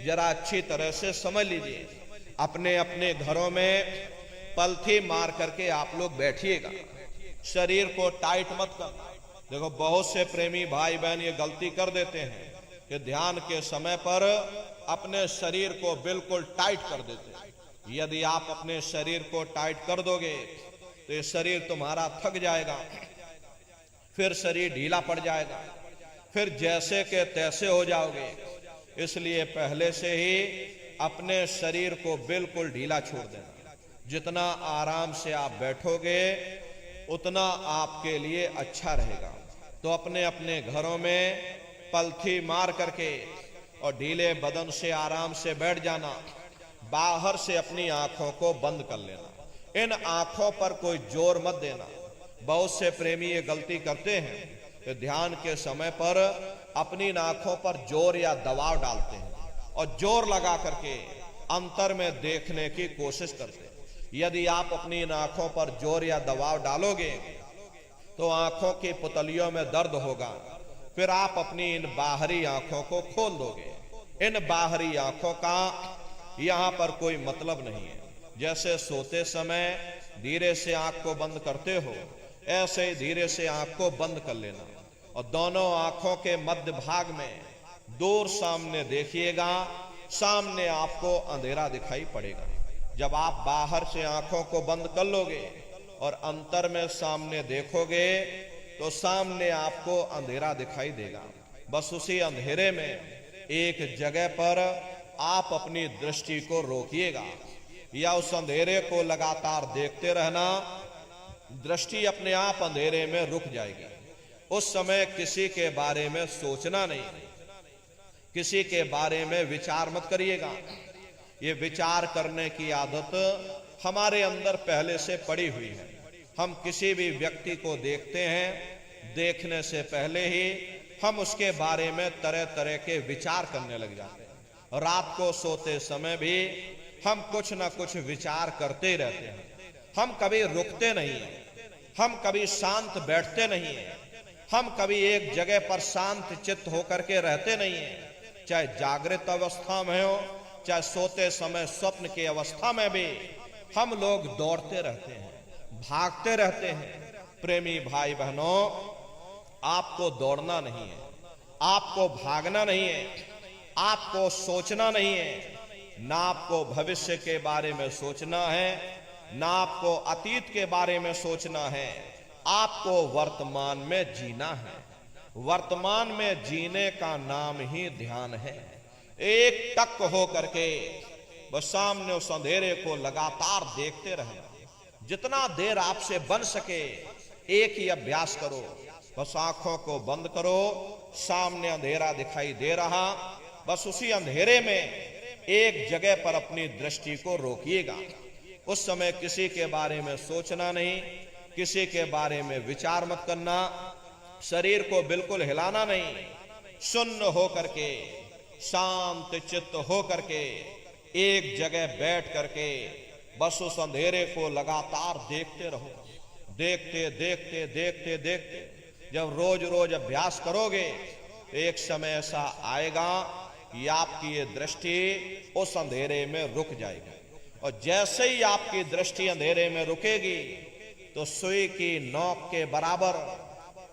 जरा अच्छी तरह से समझ लीजिए। अपने अपने घरों में पलथी मार करके आप लोग बैठिएगा, शरीर को टाइट मत करना। देखो बहुत से प्रेमी भाई बहन ये गलती कर देते हैं कि ध्यान के समय पर अपने शरीर को बिल्कुल टाइट कर देते हैं। यदि आप अपने शरीर को टाइट कर दोगे तो ये शरीर तुम्हारा थक जाएगा, फिर शरीर ढीला पड़ जाएगा, फिर जैसे के तैसे हो जाओगे। इसलिए पहले से ही अपने शरीर को बिल्कुल ढीला छोड़ देना। जितना आराम से आप बैठोगे उतना आपके लिए अच्छा रहेगा। तो अपने अपने घरों में पलथी मार करके और ढीले बदन से आराम से बैठ जाना। बाहर से अपनी आंखों को बंद कर लेना, इन आंखों पर कोई जोर मत देना। बहुत से प्रेमी ये गलती करते हैं कि ध्यान के समय पर अपनी आंखों पर जोर या दबाव डालते हैं और जोर लगा करके अंतर में देखने की कोशिश करते हैं। यदि आप अपनी आंखों पर जोर या दबाव डालोगे तो आंखों की पुतलियों में दर्द होगा, फिर आप अपनी इन बाहरी आंखों को खोल दोगे। इन बाहरी आंखों का यहां पर कोई मतलब नहीं है। जैसे सोते समय धीरे से आंख को बंद करते हो, ऐसे ही धीरे से आंख को बंद कर लेना। और दोनों आंखों के मध्य भाग में दूर सामने देखिएगा, सामने आपको अंधेरा दिखाई पड़ेगा। जब आप बाहर से आंखों को बंद कर लोगे और अंतर में सामने देखोगे तो सामने आपको अंधेरा दिखाई देगा। बस उसी अंधेरे में एक जगह पर आप अपनी दृष्टि को रोकिएगा या उस अंधेरे को लगातार देखते रहना। दृष्टि अपने आप अंधेरे में रुक जाएगी। उस समय किसी के बारे में सोचना नहीं, किसी के बारे में विचार मत करिएगा। ये विचार करने की आदत हमारे अंदर पहले से पड़ी हुई है। हम किसी भी व्यक्ति को देखते हैं, देखने से पहले ही हम उसके बारे में तरह तरह के विचार करने लग जाते हैं। रात को सोते समय भी हम कुछ ना कुछ विचार करते रहते हैं। हम कभी रुकते नहीं हैं, हम कभी शांत बैठते नहीं हैं, हम कभी एक जगह पर शांत चित्त होकर के रहते नहीं हैं। चाहे जागृत अवस्था में हो, चाहे सोते समय स्वप्न की अवस्था में भी हम लोग दौड़ते रहते हैं, भागते रहते हैं। प्रेमी भाई बहनों, आपको दौड़ना नहीं है, आपको भागना नहीं है, आपको सोचना नहीं है। ना आपको भविष्य के बारे में सोचना है, ना आपको अतीत के बारे में सोचना है। आपको वर्तमान में जीना है। वर्तमान में जीने का नाम ही ध्यान है। एक टक हो करके बस सामने उस अंधेरे को लगातार देखते रहना। जितना देर आपसे बन सके एक ही अभ्यास करो। बस आंखों को बंद करो, सामने अंधेरा दिखाई दे रहा, बस उसी अंधेरे में एक जगह पर अपनी दृष्टि को रोकिएगा। उस समय किसी के बारे में सोचना नहीं, किसी के बारे में विचार मत करना, शरीर को बिल्कुल हिलाना नहीं। शून्य हो करके, शांत चित्त हो करके एक जगह बैठ करके बस उस अंधेरे को लगातार देखते रहो। देखते देखते देखते देखते जब रोज रोज अभ्यास करोगे तो एक समय ऐसा आएगा कि आपकी ये दृष्टि उस अंधेरे में रुक जाएगी। और जैसे ही आपकी दृष्टि अंधेरे में रुकेगी तो सुई की नोक के बराबर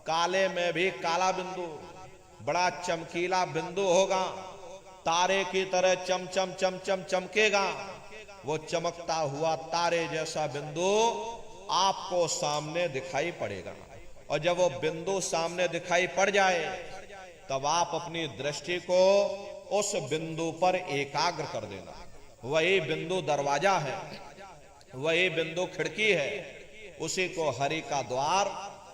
काले में भी काला बिंदु, बड़ा चमकीला बिंदु होगा, तारे की तरह चम चम चम चम चमकेगा। वो चमकता हुआ तारे जैसा बिंदु आपको सामने दिखाई पड़ेगा। और जब वो बिंदु सामने दिखाई पड़ जाए तब आप अपनी दृष्टि को उस बिंदु पर एकाग्र कर देना। वही बिंदु दरवाजा है, वही बिंदु खिड़की है, उसी को हरि का द्वार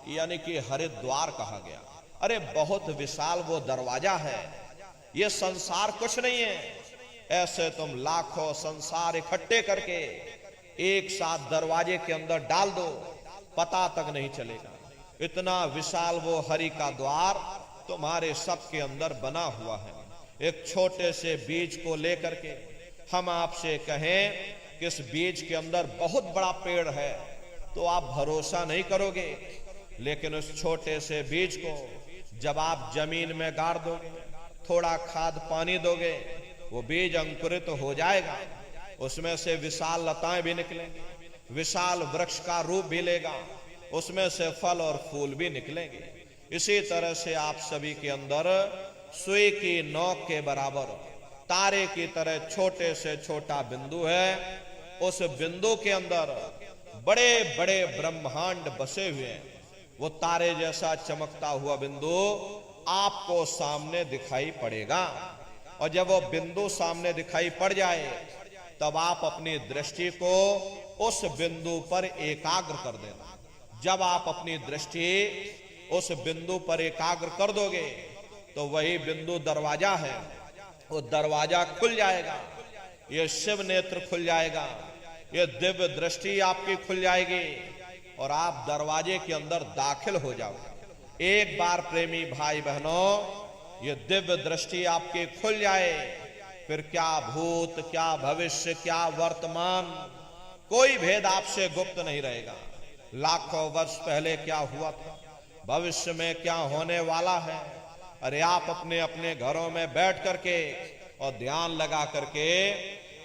यानी कि हरिद्वार कहा गया। अरे बहुत विशाल वो दरवाजा है। ये संसार कुछ नहीं है। ऐसे तुम लाखों संसार इकट्ठे करके एक साथ दरवाजे के अंदर डाल दो, पता तक नहीं चलेगा। इतना विशाल वो हरि का द्वार तुम्हारे सबके अंदर बना हुआ है। एक छोटे से बीज को लेकर के हम आपसे कहें कि इस बीज के अंदर बहुत बड़ा पेड़ है तो आप भरोसा नहीं करोगे। लेकिन उस छोटे से बीज को जब आप जमीन में गाड़ दोगे, थोड़ा खाद पानी दोगे, वो बीज अंकुरित हो जाएगा। उसमें से विशाल लताएं भी निकलेंगी, विशाल वृक्ष का रूप भी लेगा, उसमें से फल और फूल भी निकलेंगे। इसी तरह से आप सभी के अंदर सुई की नोक के बराबर तारे की तरह छोटे से छोटा बिंदु है। उस बिंदु के अंदर बड़े बड़े ब्रह्मांड बसे हुए हैं। वो तारे जैसा चमकता हुआ बिंदु आपको सामने दिखाई पड़ेगा। और जब वो बिंदु सामने दिखाई पड़ जाए तब आप अपनी दृष्टि को उस बिंदु पर एकाग्र कर देना। जब आप अपनी दृष्टि उस बिंदु पर एकाग्र कर दोगे तो वही बिंदु दरवाजा है। वो दरवाजा खुल जाएगा, ये शिव नेत्र खुल जाएगा, ये दिव्य दृष्टि आपकी खुल जाएगी और आप दरवाजे के अंदर दाखिल हो जाओगे। एक बार प्रेमी भाई बहनों ये दिव्य दृष्टि आपकी खुल जाए, फिर क्या भूत, क्या भविष्य, क्या वर्तमान, कोई भेद आपसे गुप्त नहीं रहेगा। लाखों वर्ष पहले क्या हुआ था, भविष्य में क्या होने वाला है, अरे आप अपने अपने घरों में बैठ करके और ध्यान लगा करके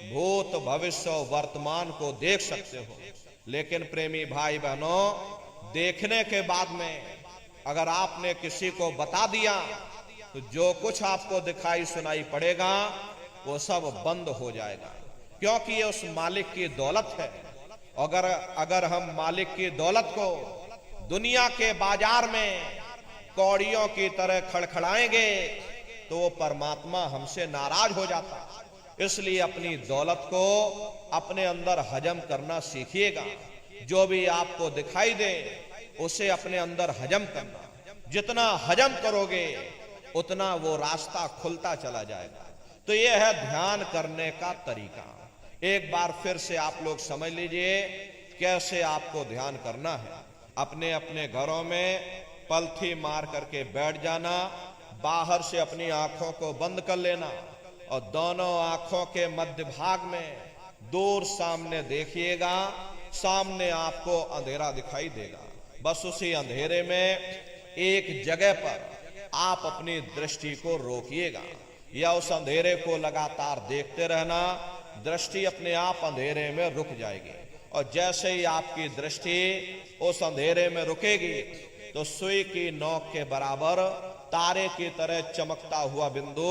भूत, भविष्य और वर्तमान को देख सकते हो। लेकिन प्रेमी भाई बहनों देखने के बाद में अगर आपने किसी को बता दिया तो जो कुछ आपको दिखाई सुनाई पड़ेगा वो सब बंद हो जाएगा, क्योंकि ये उस मालिक की दौलत है। अगर हम मालिक की दौलत को दुनिया के बाजार में कौड़ियों की तरह खड़खड़ाएंगे तो वो परमात्मा हमसे नाराज हो जाता। इसलिए अपनी दौलत को अपने अंदर हजम करना सीखिएगा। जो भी आपको दिखाई दे उसे अपने अंदर हजम करना। जितना हजम करोगे उतना वो रास्ता खुलता चला जाएगा। तो ये है ध्यान करने का तरीका। एक बार फिर से आप लोग समझ लीजिए कैसे आपको ध्यान करना है। अपने अपने घरों में पलथी मार करके बैठ जाना, बाहर से अपनी आंखों को बंद कर लेना और दोनों आंखों के मध्य भाग में दूर सामने देखिएगा। सामने आपको अंधेरा दिखाई देगा। बस उसी अंधेरे में एक जगह पर आप अपनी दृष्टि को रोकिएगा या उस अंधेरे को लगातार देखते रहना। दृष्टि अपने आप अंधेरे में रुक जाएगी और जैसे ही आपकी दृष्टि उस अंधेरे में रुकेगी तो सुई की नोक के बराबर तारे की तरह चमकता हुआ बिंदु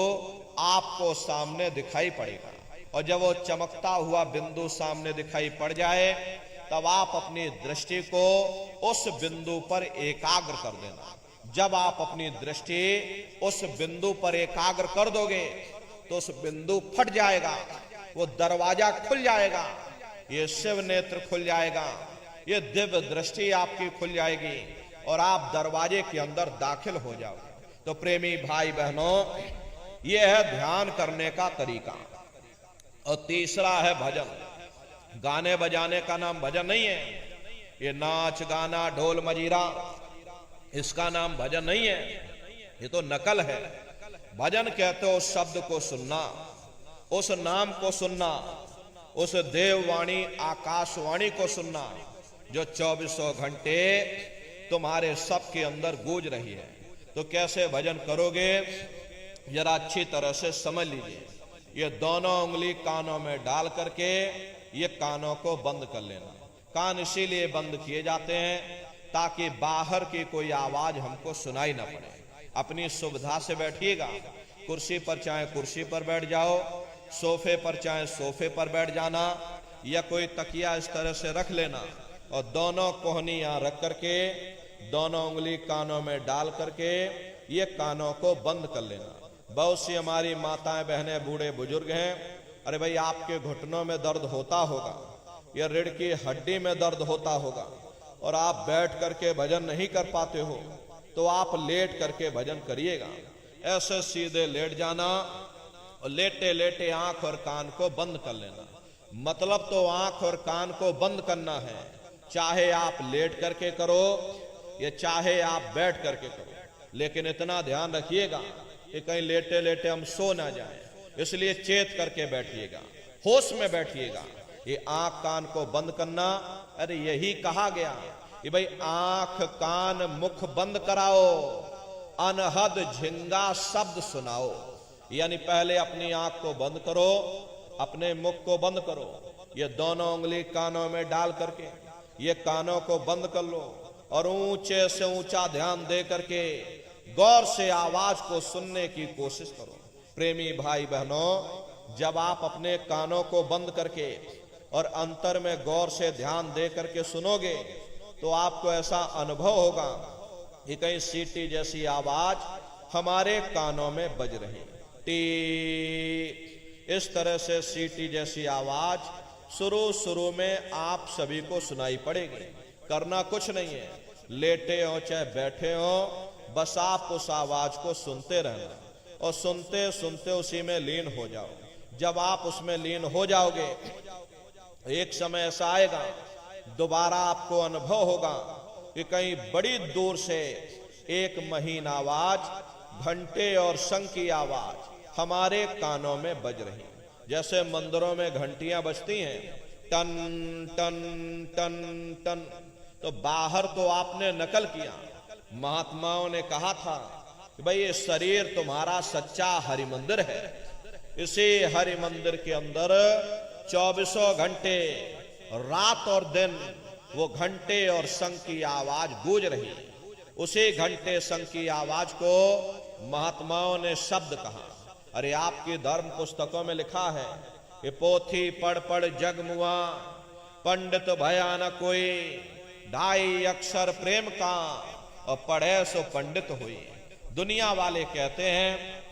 आपको सामने दिखाई पड़ेगा। और जब वो चमकता हुआ बिंदु सामने दिखाई पड़ जाए तब आप अपनी दृष्टि को उस बिंदु पर एकाग्र कर देना। जब आप अपनी दृष्टि उस बिंदु पर एकाग्र कर दोगे तो उस बिंदु फट जाएगा, वो दरवाजा खुल जाएगा, ये शिव नेत्र खुल जाएगा, ये दिव्य दृष्टि आपकी खुल जाएगी और आप दरवाजे के अंदर दाखिल हो जाओगे। तो प्रेमी भाई बहनों, ये है ध्यान करने का तरीका। और तीसरा है भजन। गाने बजाने का नाम भजन नहीं है। ये नाच गाना ढोल मजीरा इसका नाम भजन नहीं है, ये तो नकल है। भजन कहते हो उस शब्द को सुनना, उस नाम को सुनना, उस देववाणी आकाशवाणी को सुनना जो 24 घंटे तुम्हारे सबके अंदर गूंज रही है। तो कैसे भजन करोगे जरा अच्छी तरह से समझ लीजिए। ये दोनों उंगली कानों में डाल करके ये कानों को बंद कर लेना। कान इसीलिए बंद किए जाते हैं ताकि बाहर की कोई आवाज हमको सुनाई ना पड़े। अपनी सुविधा से बैठिएगा। कुर्सी पर चाहे कुर्सी पर बैठ जाओ, सोफे पर चाहे सोफे पर बैठ जाना, या कोई तकिया इस तरह से रख लेना और दोनों कोहनी यहां रख करके दोनों उंगली कानों में डाल करके ये कानों को बंद कर लेना। बहुत सी हमारी माताएं बहनें बूढ़े बुजुर्ग हैं, अरे भाई आपके घुटनों में दर्द होता होगा या रीढ़ की हड्डी में दर्द होता होगा और आप बैठ करके भजन नहीं कर पाते हो तो आप लेट करके भजन करिएगा। ऐसे सीधे लेट जाना और लेटे लेटे आंख और कान को बंद कर लेना। मतलब तो आंख और कान को बंद करना है, चाहे आप लेट करके करो या चाहे आप बैठ करके करो। लेकिन इतना ध्यान रखिएगा कि कहीं लेटे लेटे हम सो ना जाएं, इसलिए चेत करके बैठिएगा, होश में बैठिएगा। ये आंख कान को बंद करना, अरे यही कहा गया कि भाई आंख कान मुख बंद कराओ, अनहद झिंगा शब्द सुनाओ। यानी पहले अपनी आंख को बंद करो, अपने मुख को बंद करो, ये दोनों उंगली कानों में डाल करके ये कानों को बंद कर लो और ऊंचे से ऊंचा ध्यान दे करके गौर से आवाज को सुनने की कोशिश करो। प्रेमी भाई बहनों, जब आप अपने कानों को बंद करके और अंतर में गौर से ध्यान दे करके सुनोगे तो आपको ऐसा अनुभव होगा कि कहीं सीटी जैसी आवाज हमारे कानों में बज रही, टी, इस तरह से सीटी जैसी आवाज शुरू में आप सभी को सुनाई पड़ेगी। करना कुछ नहीं है, लेटे हो चाहे बैठे हो, बस आप उस आवाज को सुनते रहना और सुनते सुनते उसी में लीन हो जाओ। जब आप उसमें लीन हो जाओगे एक समय ऐसा आएगा, दोबारा आपको अनुभव होगा कि कहीं बड़ी दूर से एक महीन आवाज, घंटे और शंख की आवाज हमारे कानों में बज रही, जैसे मंदिरों में घंटियां बजती हैं, टन टन टन टन। तो बाहर तो आपने नकल किया, महात्माओं ने कहा था कि भाई ये शरीर तुम्हारा सच्चा हरि मंदिर है, इसी हरि मंदिर के अंदर 24 घंटे रात और दिन वो घंटे और शंख की आवाज गूंज रही। उसी घंटे संग की आवाज को महात्माओं ने शब्द कहा। अरे आपकी धर्म पुस्तकों में लिखा है कि पोथी पढ़ पढ़ जग मुआ, पंडित भया न कोई, 2.5 अक्षर प्रेम का और पढ़े सो पंडित हुई। दुनिया वाले कहते हैं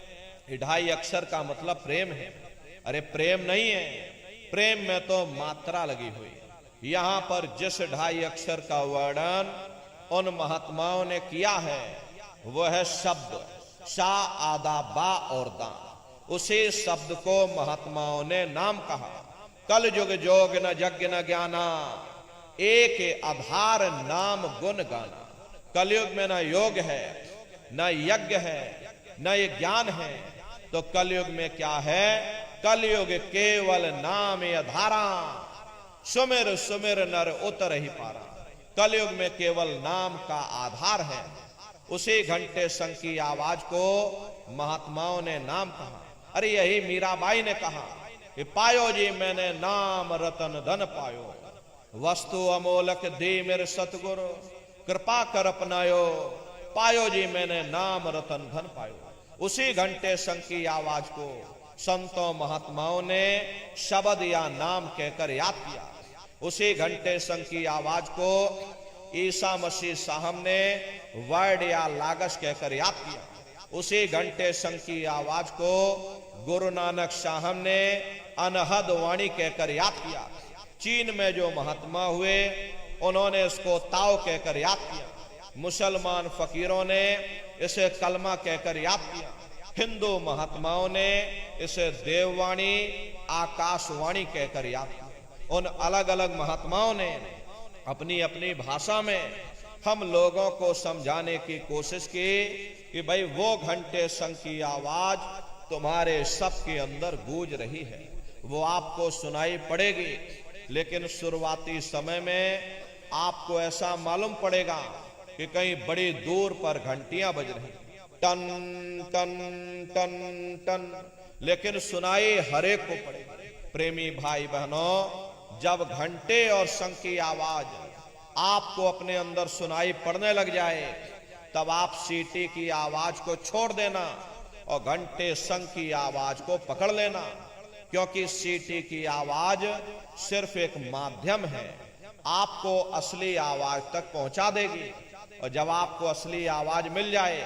कि 2.5 अक्षर का मतलब प्रेम है। अरे प्रेम नहीं है, प्रेम में तो मात्रा लगी हुई। यहां पर जिस 2.5 अक्षर का वर्णन उन महात्माओं ने किया है वह है शब्द शा आदा बा और दा। उसी शब्द को महात्माओं ने नाम कहा। कल युग जोग न यज्ञ न ज्ञाना, एक आधार नाम गुण गाना। कलयुग में न योग है, न यज्ञ है, न ये ज्ञान है, तो कलयुग में क्या है? कलयुग केवल नाम आधारा, सुमिर सुमिर नर उतर ही पारा। कलयुग में केवल नाम का आधार है। उसी घंटे संग की आवाज को महात्माओं ने नाम कहा। अरे यही मीराबाई ने कहा कि पायो जी मैंने नाम रतन धन पायो, वस्तु अमोलक दी मेरे सतगुरु, कृपा कर अपनायो, पायो जी मैंने नाम रतन धन पायो। उसी घंटे संग की आवाज को संतों महात्माओं ने शब्द या नाम कहकर याद किया। उसी घंटे संग की आवाज को ईसा मसीह साहब ने वर्ड या लागस कहकर याद किया। उसी घंटे संग की आवाज को गुरु नानक साहब ने अनहद वाणी कहकर याद किया। चीन में जो महात्मा हुए उन्होंने इसको ताओ कहकर याद किया। मुसलमान फकीरों ने इसे कलमा कहकर याद किया। हिंदू महात्माओं ने इसे देववाणी आकाशवाणी कहकर याद किया। उन अलग अलग महात्माओं ने अपनी अपनी भाषा में हम लोगों को समझाने की कोशिश की कि भाई वो घंटे संग की आवाज तुम्हारे सबके अंदर गूंज रही है, वो आपको सुनाई पड़ेगी। लेकिन शुरुआती समय में आपको ऐसा मालूम पड़ेगा कि कहीं बड़ी दूर पर घंटियां बज रही, टन टन टन टन, लेकिन सुनाई हरेक को पड़ेगी। प्रेमी भाई बहनों, जब घंटे और शंख की आवाज आपको अपने अंदर सुनाई पड़ने लग जाए तब आप सीटी की आवाज को छोड़ देना और घंटे शंख की आवाज को पकड़ लेना, क्योंकि सीटी की आवाज सिर्फ एक माध्यम है, आपको असली आवाज तक पहुंचा देगी। और जब आपको असली आवाज मिल जाए,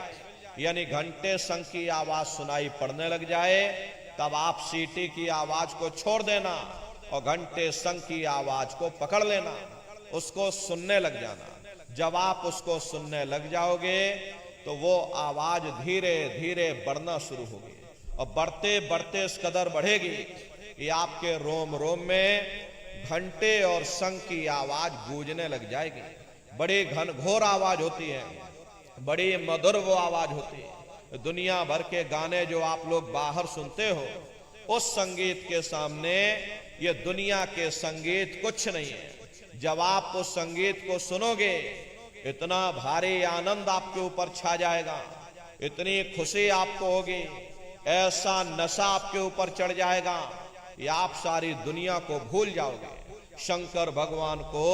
यानी घंटे शंख की आवाज सुनाई पड़ने लग जाए, तब आप सीटी की आवाज को छोड़ देना और घंटे शंख की आवाज को पकड़ लेना, उसको सुनने लग जाना। जब आप उसको सुनने लग जाओगे तो वो आवाज धीरे धीरे बढ़ना शुरू होगी और बढ़ते बढ़ते इस कदर बढ़ेगी कि आपके रोम रोम में घंटे और शंख की आवाज गूंजने लग जाएगी। बड़ी घनघोर आवाज होती है, बड़ी मधुर वो आवाज होती है। दुनिया भर के गाने जो आप लोग बाहर सुनते हो, उस संगीत के सामने ये दुनिया के संगीत कुछ नहीं है। जब आप उस संगीत को सुनोगे, इतना भारी आनंद आपके ऊपर छा जाएगा, इतनी खुशी आपको होगी, ऐसा नशा आपके ऊपर चढ़ जाएगा कि आप सारी दुनिया को भूल जाओगे। शंकर भगवान को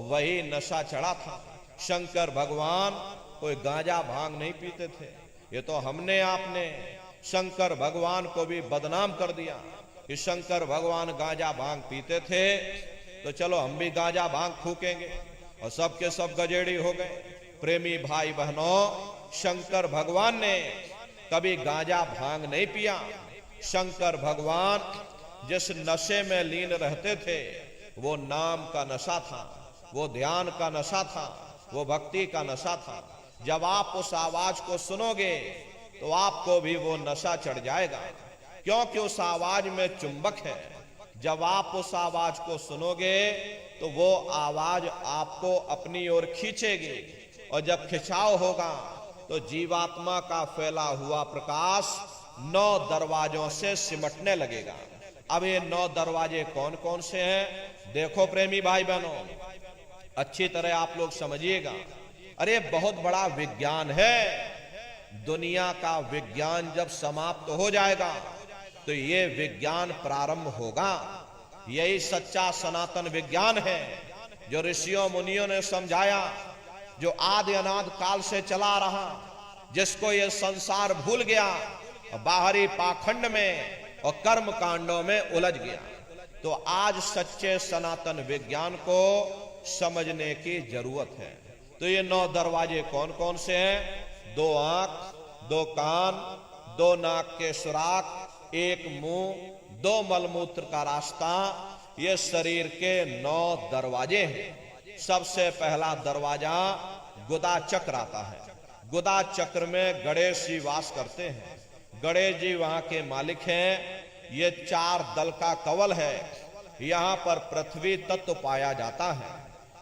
वही नशा चढ़ा था। शंकर भगवान कोई गांजा भांग नहीं पीते थे। ये तो हमने आपने शंकर भगवान को भी बदनाम कर दिया कि शंकर भगवान गांजा भांग पीते थे, तो चलो हम भी गांजा भांग फूकेंगे, और सबके सब गजेड़ी हो गए। प्रेमी भाई बहनों, शंकर भगवान ने कभी गांजा भांग नहीं पिया। शंकर भगवान जिस नशे में लीन रहते थे वो नाम का नशा था, वो ध्यान का नशा था, वो भक्ति का नशा था। जब आप उस आवाज को सुनोगे तो आपको भी वो नशा चढ़ जाएगा, क्योंकि उस आवाज में चुंबक है। जब आप उस आवाज को सुनोगे तो वो आवाज आपको अपनी ओर खींचेगी, और जब खिंचाव होगा तो जीवात्मा का फैला हुआ प्रकाश 9 दरवाजों से सिमटने लगेगा। अब ये 9 दरवाजे कौन कौन से हैं? देखो प्रेमी भाई बहनों, अच्छी तरह आप लोग समझिएगा। अरे बहुत बड़ा विज्ञान है। दुनिया का विज्ञान जब समाप्त हो जाएगा तो ये विज्ञान प्रारंभ होगा। यही सच्चा सनातन विज्ञान है जो ऋषियों मुनियों ने समझाया। जो आदि अनादि काल से चला रहा, जिसको ये संसार भूल गया और बाहरी पाखंड में और कर्म कांडों में उलझ गया। तो आज सच्चे सनातन विज्ञान को समझने की जरूरत है। तो ये 9 दरवाजे कौन कौन से हैं? 2 आंख, 2 कान, 2 नाक के सुराख, 1 मुंह, 2 मलमूत्र का रास्ता, ये शरीर के 9 दरवाजे हैं। सबसे पहला दरवाजा गुदा चक्र आता है। गुदा चक्र में गणेश जी वास करते हैं। गणेश जी वहां के मालिक हैं। ये 4 दल का कवल है। यहां पर पृथ्वी तत्व पाया जाता है।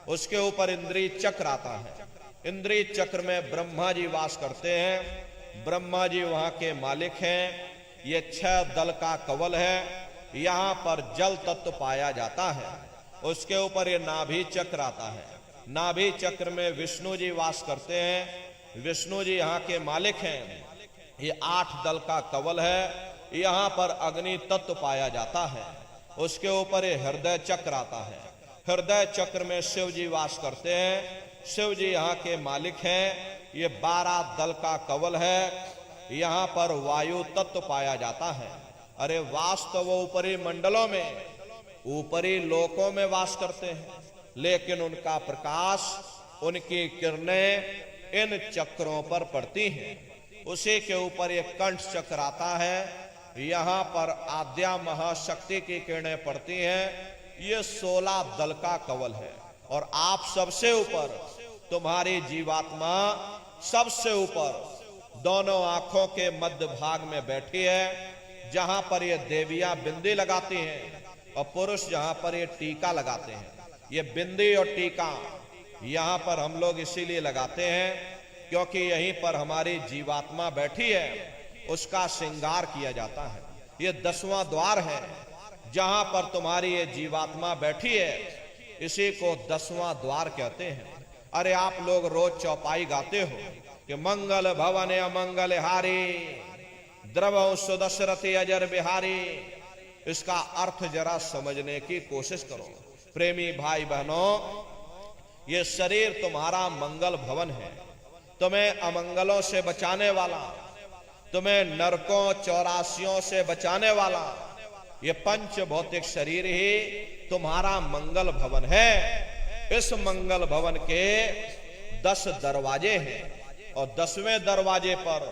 उसके ऊपर इंद्रिय चक्र आता है। इंद्रिय चक्र में ब्रह्मा जी वास करते हैं। ब्रह्मा जी वहां के मालिक हैं। ये 6 दल का कवल है। यहां पर जल तत्व पाया जाता है। उसके ऊपर ये नाभि चक्र आता है। नाभि चक्र में विष्णु जी वास करते हैं। विष्णु जी यहाँ के मालिक हैं। ये 8 दल का कवल है। यहाँ पर अग्नि तत्व पाया जाता है। उसके ऊपर ये हृदय चक्र आता है। हृदय चक्र में शिव जी वास करते हैं। शिव जी यहाँ के मालिक हैं। ये 12 दल का कवल है। यहाँ पर वायु तत्व पाया जाता है। अरे वास्तव वो ऊपरी मंडलों में, ऊपरी लोकों में वास करते हैं, लेकिन उनका प्रकाश, उनकी किरणें इन चक्रों पर पड़ती हैं। उसी के ऊपर एक कंठ चक्र आता है। यहाँ पर आद्या महाशक्ति की किरणें पड़ती हैं। ये 16 दल का कवल है। और आप सबसे ऊपर, तुम्हारी जीवात्मा सबसे ऊपर दोनों आंखों के मध्य भाग में बैठी है, जहां पर ये देवियां बिंदी लगाती हैं और पुरुष जहां पर ये टीका लगाते हैं। ये बिंदी और टीका यहाँ पर हम लोग इसीलिए लगाते हैं क्योंकि यहीं पर हमारी जीवात्मा बैठी है, उसका श्रृंगार किया जाता है। ये 10वां द्वार है जहां पर तुम्हारी ये जीवात्मा बैठी है। इसी को 10वां द्वार कहते हैं। अरे आप लोग रोज चौपाई गाते हो कि मंगल भवन अमंगल हारी, द्रवौ सुदशरथी अजर बिहारी। इसका अर्थ जरा समझने की कोशिश करो। प्रेमी भाई बहनों, ये शरीर तुम्हारा मंगल भवन है, तुम्हें अमंगलों से बचाने वाला, तुम्हें नरकों चौरासियों से बचाने वाला ये पंच भौतिक शरीर ही तुम्हारा मंगल भवन है। इस मंगल भवन के 10 दरवाजे हैं और 10वें दरवाजे पर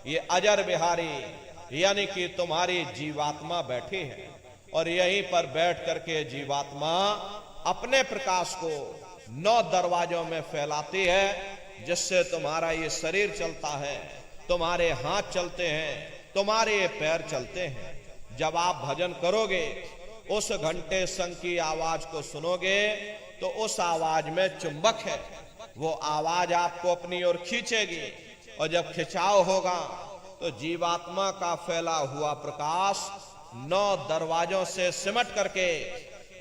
ये अजर बिहारी यानी कि तुम्हारी जीवात्मा बैठी है। और यहीं पर बैठ करके जीवात्मा अपने प्रकाश को 9 दरवाजों में फैलाती है, जिससे तुम्हारा ये शरीर चलता है, तुम्हारे हाथ चलते हैं, तुम्हारे पैर चलते हैं। जब आप भजन करोगे, उस घंटे शंख की आवाज को सुनोगे तो उस आवाज में चुंबक है। वो आवाज आपको अपनी ओर खींचेगी और जब खिंचाव होगा तो जीवात्मा का फैला हुआ प्रकाश 9 दरवाजों से सिमट करके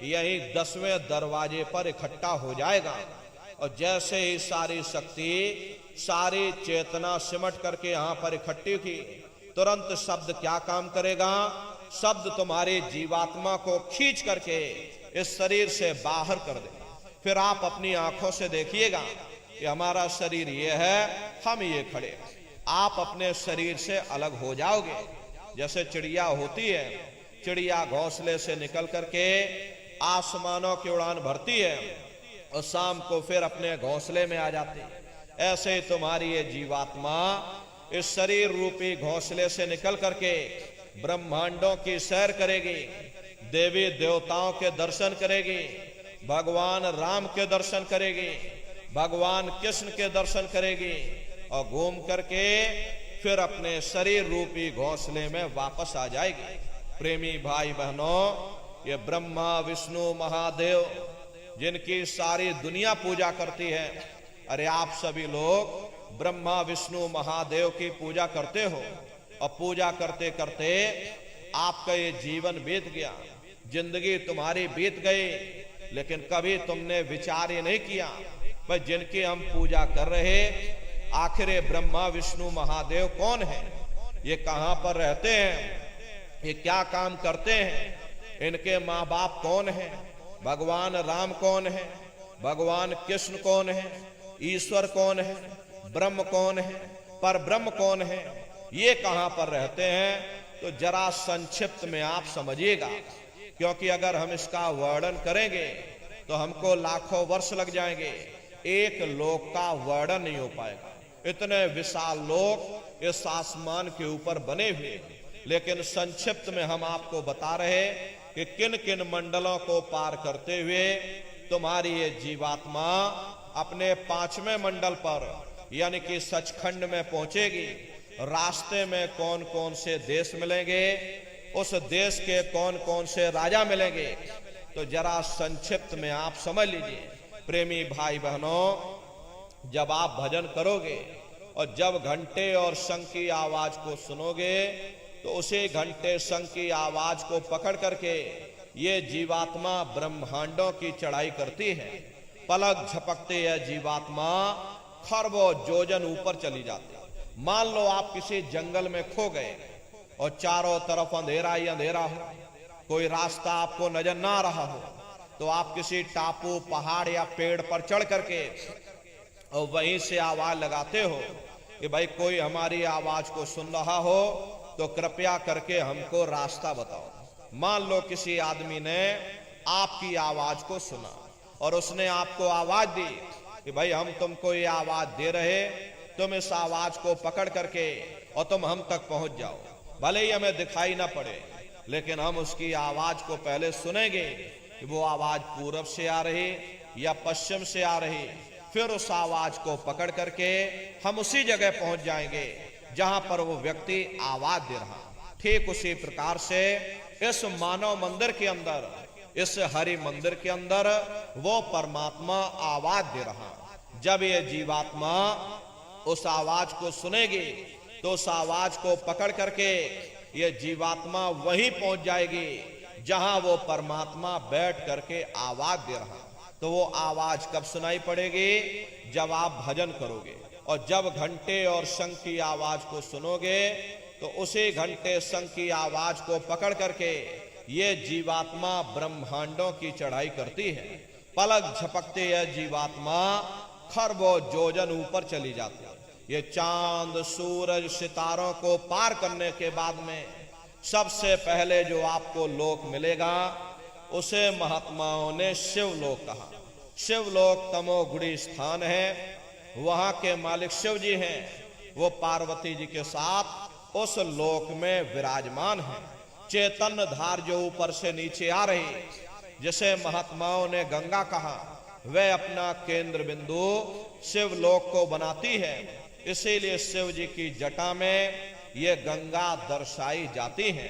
यही 10वें दरवाजे पर इकट्ठा हो जाएगा। और जैसे ही सारी शक्ति, सारी चेतना सिमट करके यहां पर इकट्ठी की, तुरंत शब्द क्या काम करेगा? शब्द तुम्हारी जीवात्मा को खींच करके इस शरीर से बाहर कर देगा। फिर आप अपनी आंखों से देखिएगा कि हमारा शरीर ये है, हम ये खड़े। आप अपने शरीर से अलग हो जाओगे। जैसे चिड़िया होती है, चिड़िया घोंसले से निकल करके आसमानों की उड़ान भरती है और शाम को फिर अपने घोंसले में आ जाती है। ऐसे ही तुम्हारी ये जीवात्मा इस शरीर रूपी घोंसले से निकल करके ब्रह्मांडों की सैर करेगी, देवी देवताओं के दर्शन करेगी, भगवान राम के दर्शन करेगी, भगवान कृष्ण के दर्शन करेगी और घूम करके फिर अपने शरीर रूपी घोंसले में वापस आ जाएगी। प्रेमी भाई बहनों, ये ब्रह्मा विष्णु महादेव जिनकी सारी दुनिया पूजा करती है, अरे आप सभी लोग ब्रह्मा विष्णु महादेव की पूजा करते हो और पूजा करते करते आपका ये जीवन बीत गया, जिंदगी तुम्हारी बीत गई, लेकिन कभी तुमने विचार ये नहीं किया भाई जिनकी हम पूजा कर रहे, आखिर ये ब्रह्मा विष्णु महादेव कौन है, ये कहां पर रहते हैं, ये क्या काम करते हैं, इनके माँ बाप कौन है, भगवान राम कौन है, भगवान कृष्ण कौन है, ईश्वर कौन है, ब्रह्म कौन है, पर ब्रह्म कौन है, ये कहां पर रहते हैं, तो जरा संक्षिप्त में आप समझिएगा, क्योंकि अगर हम इसका वर्णन करेंगे तो हमको लाखों वर्ष लग जाएंगे, एक लोक का वर्णन नहीं हो पाएगा। इतने विशाल लोक इस आसमान के ऊपर बने हुए, लेकिन संक्षिप्त में हम आपको बता रहे कि किन किन मंडलों को पार करते हुए तुम्हारी ये जीवात्मा अपने 5वें मंडल पर यानी कि सचखंड में पहुंचेगी। रास्ते में कौन कौन से देश मिलेंगे, उस देश के कौन कौन से राजा मिलेंगे, तो जरा संक्षिप्त में आप समझ लीजिए। प्रेमी भाई बहनों, जब आप भजन करोगे और जब घंटे और शंख की आवाज को सुनोगे, तो उसी घंटे शंख की आवाज को पकड़ करके ये जीवात्मा ब्रह्मांडों की चढ़ाई करती है। पलक झपकते यह जीवात्मा खरबों योजन ऊपर चली जाती है। मान लो आप किसी जंगल में खो गए और चारों तरफ अंधेरा ही अंधेरा हो, कोई रास्ता आपको नजर ना आ रहा हो, तो आप किसी टापू, पहाड़ या पेड़ पर चढ़ करके और वहीं से आवाज लगाते हो कि भाई कोई हमारी आवाज को सुन रहा हो तो कृपया करके हमको रास्ता बताओ। मान लो किसी आदमी ने आपकी आवाज को सुना और उसने आपको आवाज दी कि भाई हम तुमको ये आवाज दे रहे, तुम इस आवाज को पकड़ करके और तुम हम तक पहुंच जाओ। भले ही हमें दिखाई ना पड़े, लेकिन हम उसकी आवाज को पहले सुनेंगे कि वो आवाज पूरब से आ रही या पश्चिम से आ रही। फिर उस आवाज को पकड़ करके हम उसी जगह पहुंच जाएंगे जहां पर वो व्यक्ति आवाज दे रहा। ठीक उसी प्रकार से इस मानव मंदिर के अंदर, इस हरि मंदिर के अंदर वो परमात्मा आवाज दे रहा। जब ये जीवात्मा उस आवाज को सुनेगी तो उस आवाज को पकड़ करके ये जीवात्मा वहीं पहुंच जाएगी जहां वो परमात्मा बैठ करके आवाज दे रहा। तो वो आवाज कब सुनाई पड़ेगी? जब आप भजन करोगे और जब घंटे और शंख की आवाज को सुनोगे, तो उसी घंटे शंख की आवाज को पकड़ करके ये जीवात्मा ब्रह्मांडों की चढ़ाई करती है। पलक झपकते यह जीवात्मा खरबों योजन ऊपर चली जाती है। ये चांद, सूरज, सितारों को पार करने के बाद में सबसे पहले जो आपको लोक मिलेगा उसे महात्माओं ने शिवलोक कहा। शिवलोक तमोगुणी स्थान है, वहां के मालिक शिव जी हैं। वो पार्वती जी के साथ उस लोक में विराजमान है। चैतन्य धार जो ऊपर से नीचे आ रही, जिसे महात्माओं ने गंगा कहा, वह अपना केंद्र बिंदु शिवलोक को बनाती है। इसीलिए शिव जी की जटा में ये गंगा दर्शाई जाती है।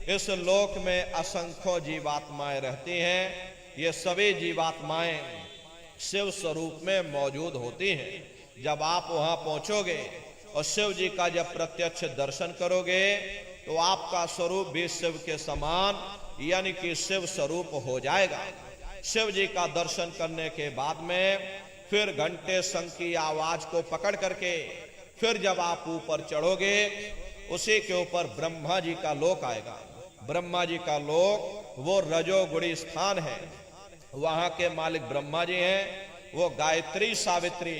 इस लोक में असंख्यों जीवात्माएं रहती हैं। ये सभी जीवात्माएं शिव स्वरूप में मौजूद होती हैं। जब आप वहां पहुंचोगे और शिव जी का जब प्रत्यक्ष दर्शन करोगे, तो आपका स्वरूप भी शिव के समान यानी कि शिव स्वरूप हो जाएगा। शिव जी का दर्शन करने के बाद में फिर घंटे शंख की आवाज को पकड़ करके फिर जब आप ऊपर चढ़ोगे, उसी के ऊपर ब्रह्मा जी का लोक आएगा। ब्रह्मा जी का लोक वो रजोगुणी स्थान है। वहां के मालिक ब्रह्मा जी हैं। वो गायत्री, सावित्री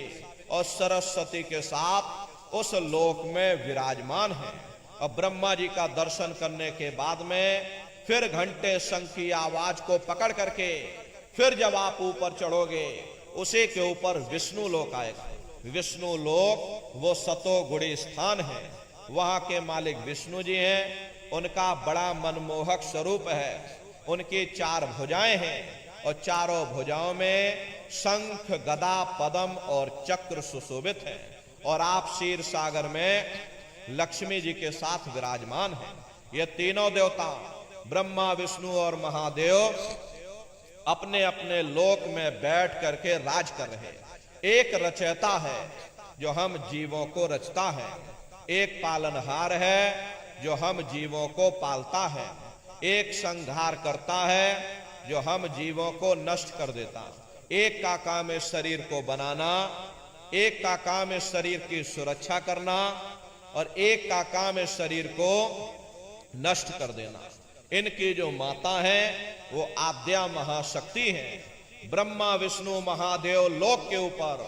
और सरस्वती के साथ उस लोक में विराजमान है। और ब्रह्मा जी का दर्शन करने के बाद में फिर घंटे शंख की आवाज को पकड़ करके फिर जब आप ऊपर चढ़ोगे, उसी के ऊपर विष्णु लोक आएगा। विष्णु लोक वो सतोगुणी स्थान है। वहां के मालिक विष्णु जी हैं। उनका बड़ा मनमोहक स्वरूप है। उनकी 4 भुजाएं हैं और चारों भुजाओं में शंख, गदा, पद्म और चक्र सुशोभित हैं। और आप क्षीर सागर में लक्ष्मी जी के साथ विराजमान हैं। ये तीनों देवता ब्रह्मा, विष्णु और महादेव अपने अपने लोक में बैठ करके राज कर रहे हैं। एक रचयिता है जो हम जीवों को रचता है। एक पालनहार है जो हम जीवों को पालता है। एक संहार करता है जो हम जीवों को नष्ट कर देता। एक का काम है शरीर को बनाना, एक का काम है शरीर की सुरक्षा करना, और एक का काम है शरीर को नष्ट कर देना। इनकी जो माता है वो आद्या महाशक्ति है। ब्रह्मा, विष्णु, महादेव लोक के ऊपर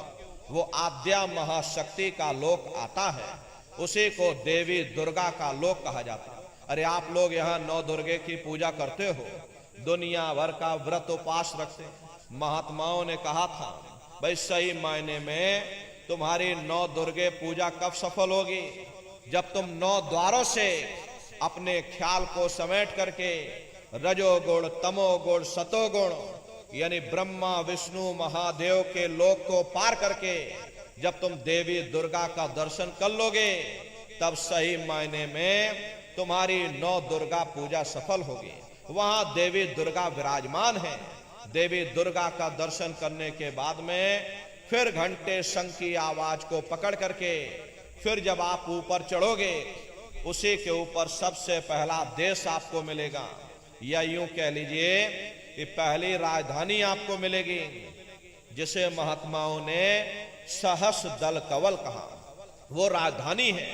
वो आद्या महाशक्ति का लोक आता है, उसी को देवी दुर्गा का लोक कहा जाता है। अरे आप लोग यहाँ 9 दुर्गे की पूजा करते हो, दुनिया भर का व्रत उपास रखते हैं। महात्माओं ने कहा था भाई सही मायने में तुम्हारी 9 दुर्गे पूजा कब सफल होगी? जब तुम 9 द्वारों से अपने ख्याल को समेट करके रजोगुण, तमोगुण, सतोगुण यानी ब्रह्मा विष्णु महादेव के लोक को पार करके जब तुम देवी दुर्गा का दर्शन कर लोगे, तब सही मायने में तुम्हारी 9 दुर्गा पूजा सफल होगी। वहां देवी दुर्गा विराजमान है। देवी दुर्गा का दर्शन करने के बाद में फिर घंटे शंख की आवाज को पकड़ करके फिर जब आप ऊपर चढ़ोगे, उसी के ऊपर सबसे पहला देश आपको मिलेगा, या यूं कह लीजिए कि पहली राजधानी आपको मिलेगी, जिसे महात्माओं ने सहस दल कवल कहा। वो राजधानी है,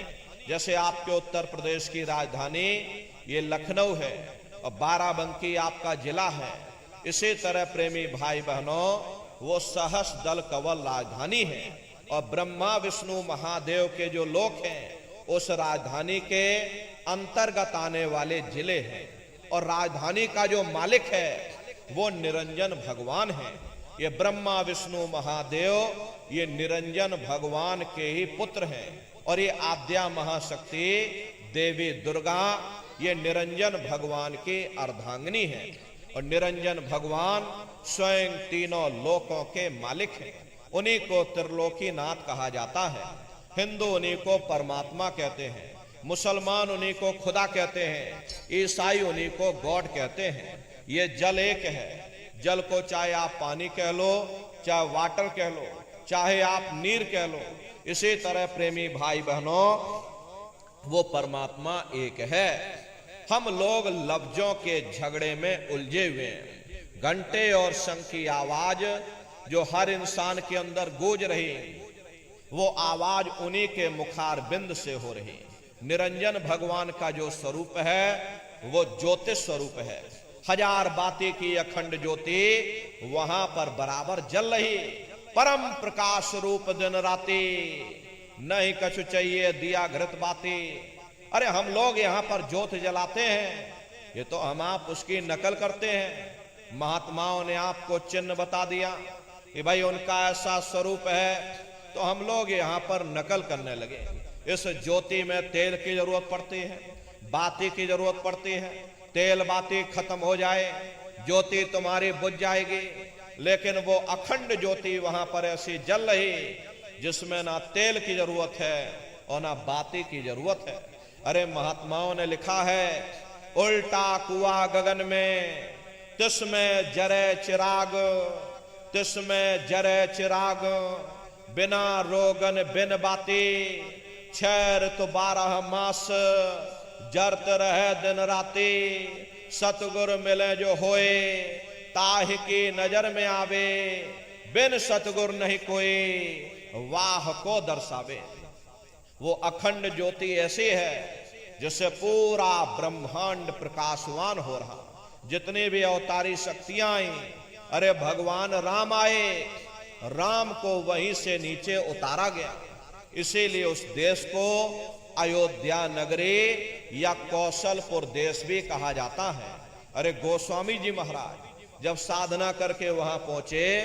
जैसे आपके उत्तर प्रदेश की राजधानी ये लखनऊ है और बाराबंकी आपका जिला है, इसी तरह प्रेमी भाई बहनों वो सहस दल कवल राजधानी है। और ब्रह्मा विष्णु महादेव के जो लोक हैं उस राजधानी के अंतर्गत आने वाले जिले हैं। और राजधानी का जो मालिक है वो निरंजन भगवान है। ये ब्रह्मा विष्णु महादेव ये निरंजन भगवान के ही पुत्र हैं। और ये आद्या महाशक्ति देवी दुर्गा ये निरंजन भगवान की अर्धांगिनी है। और निरंजन भगवान स्वयं तीनों लोकों के मालिक हैं। उन्हीं को त्रिलोकीनाथ कहा जाता है। हिंदू उन्हीं को परमात्मा कहते हैं, मुसलमान उन्हीं को खुदा कहते हैं, ईसाई उन्हीं को गॉड कहते हैं। ये जल एक है। जल को चाहे आप पानी कह लो, चाहे वाटर कह लो, चाहे आप नीर कह लो, इसी तरह प्रेमी भाई बहनों वो परमात्मा एक है। हम लोग लफ्जों के झगड़े में उलझे हुए हैं। घंटे और शंख की आवाज जो हर इंसान के अंदर गूंज रही, वो आवाज उन्हीं के मुखार बिंद से हो रही। निरंजन भगवान का जो स्वरूप है वो ज्योतिष स्वरूप है। हजार बाती की अखंड ज्योति वहां पर बराबर जल रही। परम प्रकाश रूप दिन राती, नहीं कछु चाहिए दिया घृत बाती। अरे हम लोग यहाँ पर ज्योत जलाते हैं, ये तो हम आप उसकी नकल करते हैं। महात्माओं ने आपको चिन्ह बता दिया कि भाई उनका ऐसा स्वरूप है, तो हम लोग यहाँ पर नकल करने लगे। इस ज्योति में तेल की जरूरत पड़ती है, बाती की जरूरत पड़ती है। तेल बाती खत्म हो जाए, ज्योति तुम्हारी बुझ जाएगी। लेकिन वो अखंड ज्योति वहां पर ऐसी जल रही जिसमें ना तेल की जरूरत है और ना बाती की जरूरत है। अरे महात्माओं ने लिखा है, उल्टा कुआं गगन में तिसमें जरे चिराग, तिसमें जरे चिराग, बिना रोगन बिन बाती, 6 ऋतु 12 मास जरत रहे दिन राती। सतगुर मिले जो होए ताहि की नजर में आवे, बिन सतगुर नहीं कोई वाह को दर्शावे। वो अखंड ज्योति ऐसी है जिससे पूरा ब्रह्मांड प्रकाशवान हो रहा। जितनी भी अवतारी शक्तियां आई, अरे भगवान राम आए, राम को वहीं से नीचे उतारा गया। इसीलिए उस देश को अयोध्या नगरी या कौशलपुर देश भी कहा जाता है। अरे गोस्वामी जी महाराज जब साधना करके वहां पहुंचे,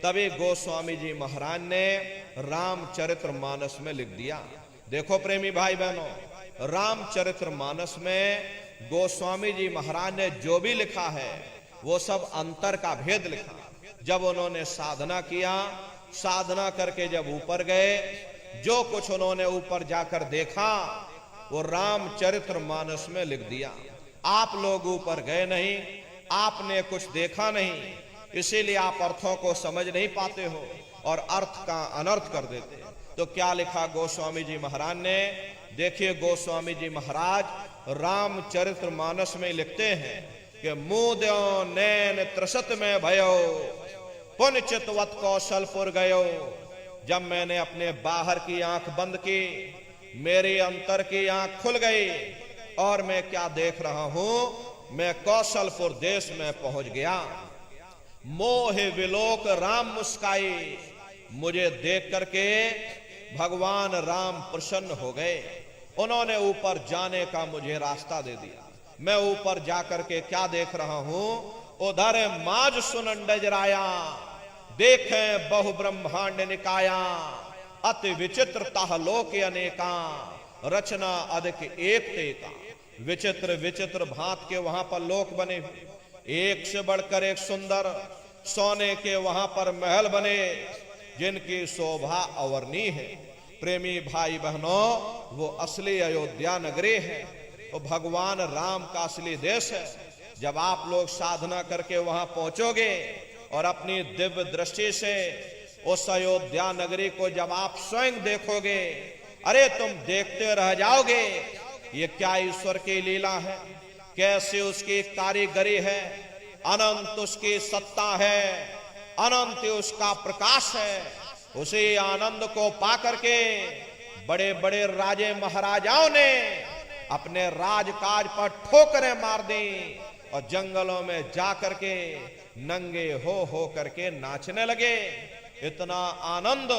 तभी गोस्वामी जी महाराज ने रामचरितमानस में लिख दिया। देखो प्रेमी भाई बहनों, रामचरितमानस में गोस्वामी जी महाराज ने जो भी लिखा है वो सब अंतर का भेद लिखा। जब उन्होंने साधना किया, साधना करके जब ऊपर गए, जो कुछ उन्होंने ऊपर जाकर देखा वो रामचरितमानस में लिख दिया। आप लोग ऊपर गए नहीं, आपने कुछ देखा नहीं, इसीलिए आप अर्थों को समझ नहीं पाते हो और अर्थ का अनर्थ कर देते। तो क्या लिखा गोस्वामी जी महाराज ने? देखिए गोस्वामी जी महाराज रामचरितमानस में लिखते हैं कि मुद्यो नैन त्रसत में भयो, पुन चितवत कौशलपुर गयो। जब मैंने अपने बाहर की आंख बंद की, मेरी अंतर की आंख खुल गई और मैं क्या देख रहा हूं, मैं कौशलपुर देश में पहुंच गया। मोह विलोक राम मुस्काई, मुझे देख करके भगवान राम प्रसन्न हो गए। उन्होंने ऊपर जाने का मुझे रास्ता दे दिया। मैं ऊपर जाकर के क्या देख रहा हूं, उधर माज सुनंडज राया, देखें बहु ब्रह्मांड निकाया, अति विचित्र ताह लोक अनेका, रचना अधिक एक तेका। विचित्र विचित्र भांत के वहां पर लोक बने हुए, एक से बढ़कर एक सुंदर, सोने के वहां पर महल बने जिनकी शोभा अवर्णीय है। प्रेमी भाई बहनों, वो असली अयोध्या नगरी है, वो भगवान राम का असली देश है। जब आप लोग साधना करके वहां पहुंचोगे और अपनी दिव्य दृष्टि से उस अयोध्या नगरी को जब आप स्वयं देखोगे, अरे तुम देखते रह जाओगे, ये क्या ईश्वर की लीला है, कैसे उसकी कारीगरी है, अनंत उसकी सत्ता है, अनंत उसका प्रकाश है। उसी आनंद को पाकर के बड़े बड़े राजे महाराजाओं ने अपने राजकाज पर ठोकरें मार दी और जंगलों में जाकर के नंगे हो करके नाचने लगे। इतना आनंद,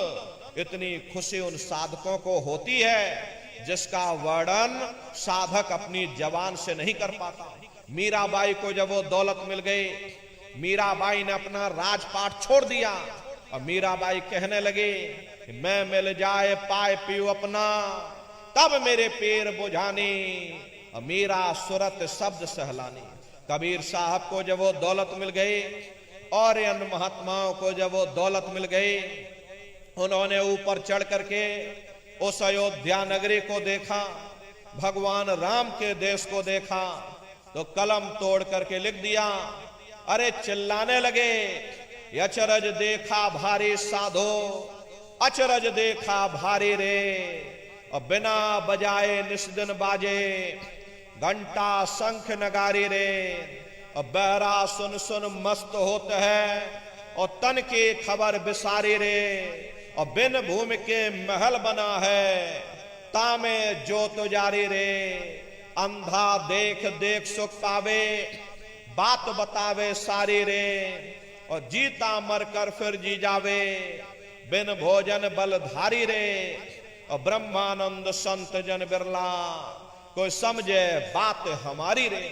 इतनी खुशी उन साधकों को होती है जिसका वर्णन साधक अपनी जबान से नहीं कर पाता। मीराबाई को जब वो दौलत मिल गई, मीराबाई ने अपना राजपाट छोड़ दिया और मीराबाई कहने लगी, मैं मिल जाए पाए पीऊ अपना, तब मेरे पैर बुझानी, और मीरा सुरत शब्द सहलानी। कबीर साहब को जब वो दौलत मिल गई और अन्य महात्माओं को जब वो दौलत मिल गई, उन्होंने ऊपर चढ़ करके उस अयोध्या नगरी को देखा, भगवान राम के देश को देखा, तो कलम तोड़ करके लिख दिया। अरे चिल्लाने लगे, अचरज देखा भारी साधो, अचरज देखा भारी रे, और बिना बजाए निस्दिन बाजे, घंटा शंख नगारी रे, और बहरा सुन सुन मस्त होते है, और तन की खबर बिसारी रे, और बिन भूमि के महल बना है, तामे जोत जारी रे, अंधा देख देख सुख पावे, बात बतावे सारी रे, और जीता मरकर फिर जी जावे, बिन भोजन बलधारी रे, और ब्रह्मानंद संत जन बिरला, कोई समझे बात हमारी रे।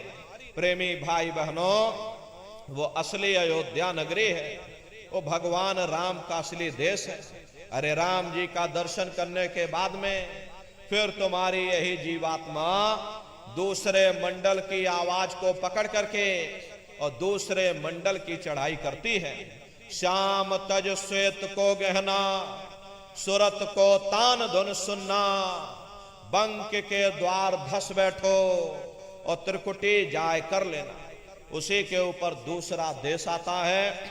प्रेमी भाई बहनों, वो असली अयोध्या नगरी है, वो भगवान राम का असली देश है। अरे राम जी का दर्शन करने के बाद में फिर तुम्हारी यही जीवात्मा दूसरे मंडल की आवाज को पकड़ करके और दूसरे मंडल की चढ़ाई करती है। श्याम तज श्वेत को गहना, सुरत को तान धुन सुनना, बंक के द्वार धस बैठो और त्रिकुटी जाय कर लेना। उसी के ऊपर दूसरा देश आता है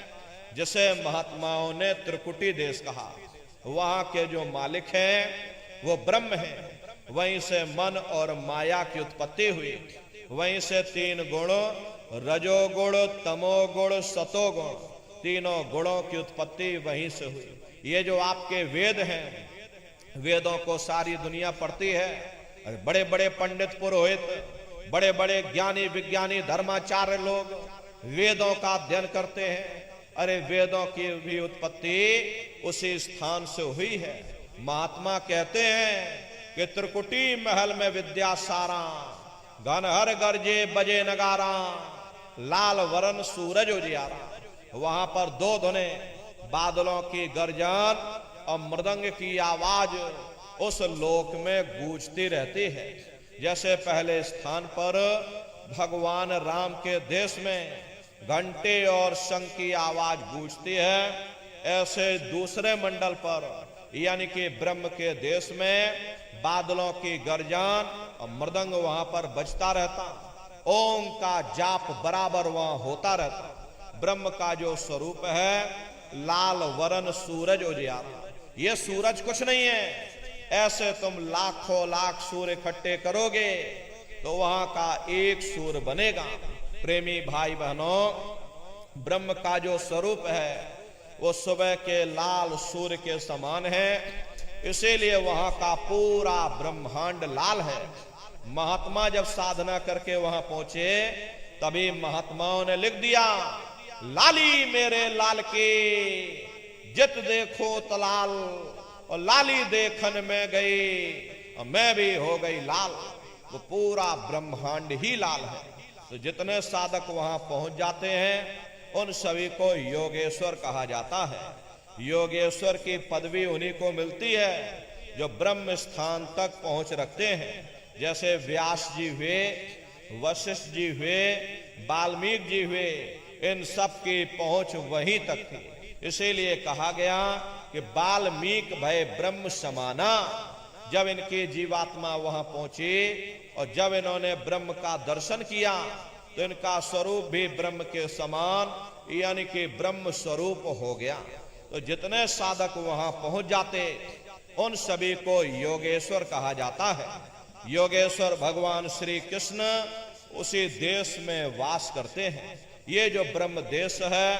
जिसे महात्माओं ने त्रिकुटी देश कहा। वहां के जो मालिक हैं वो ब्रह्म हैं, वहीं से मन और माया की उत्पत्ति हुई, वहीं से तीन गुण रजोगुण तमोगुण सतोगुण, तीनों गुणों की उत्पत्ति वहीं से हुई। ये जो आपके वेद हैं, वेदों को सारी दुनिया पढ़ती है, बड़े बड़े पंडित पुरोहित, बड़े बड़े ज्ञानी विज्ञानी धर्माचार्य लोग वेदों का अध्ययन करते हैं। अरे वेदों की भी उत्पत्ति उसी स्थान से हुई है। महात्मा कहते हैं कि त्रिकुटी महल में विद्या सारा, घनहर गरजे बजे नगारा, लाल वरण सूरज उजियारा। वहां पर दो धुने, बादलों की गर्जन और मृदंग की आवाज उस लोक में गूंजती रहती है। जैसे पहले स्थान पर भगवान राम के देश में घंटे और शंख की आवाज गूंजती है, ऐसे दूसरे मंडल पर यानी कि ब्रह्म के देश में बादलों की गर्जन और मृदंग वहां पर बजता रहता, ओम का जाप बराबर वहां होता रहता। ब्रह्म का जो स्वरूप है लाल वरण सूरज उजियारा। ये सूरज कुछ नहीं है, ऐसे तुम लाखों लाख सूर्य इकट्ठे करोगे तो वहां का एक सूर्य बनेगा। प्रेमी भाई बहनों, ब्रह्म का जो स्वरूप है वो सुबह के लाल सूर्य के समान है, इसीलिए वहां का पूरा ब्रह्मांड लाल है। महात्मा जब साधना करके वहां पहुंचे तभी महात्माओं ने लिख दिया, लाली मेरे लाल के जित देखो तलाल, और लाली देखन में गई और मैं भी हो गई लाल। वो पूरा ब्रह्मांड ही लाल है। तो जितने साधक वहां पहुंच जाते हैं उन सभी को योगेश्वर कहा जाता है। योगेश्वर की पदवी उन्हीं को मिलती है जो ब्रह्म स्थान तक पहुंच रखते हैं। जैसे व्यास जी हुए, वशिष्ठ जी हुए, वाल्मीकि जी हुए, इन सब की पहुंच वहीं तक थी। इसीलिए कहा गया कि वाल्मीकि भय ब्रह्म समाना। जब इनकी जीवात्मा वहां पहुंची और जब इन्होंने ब्रह्म का दर्शन किया तो इनका स्वरूप भी ब्रह्म के समान यानी कि ब्रह्म स्वरूप हो गया। तो जितने साधक वहां पहुंच जाते उन सभी को योगेश्वर कहा जाता है। योगेश्वर भगवान श्री कृष्ण उसी देश में वास करते हैं। ये जो ब्रह्म देश है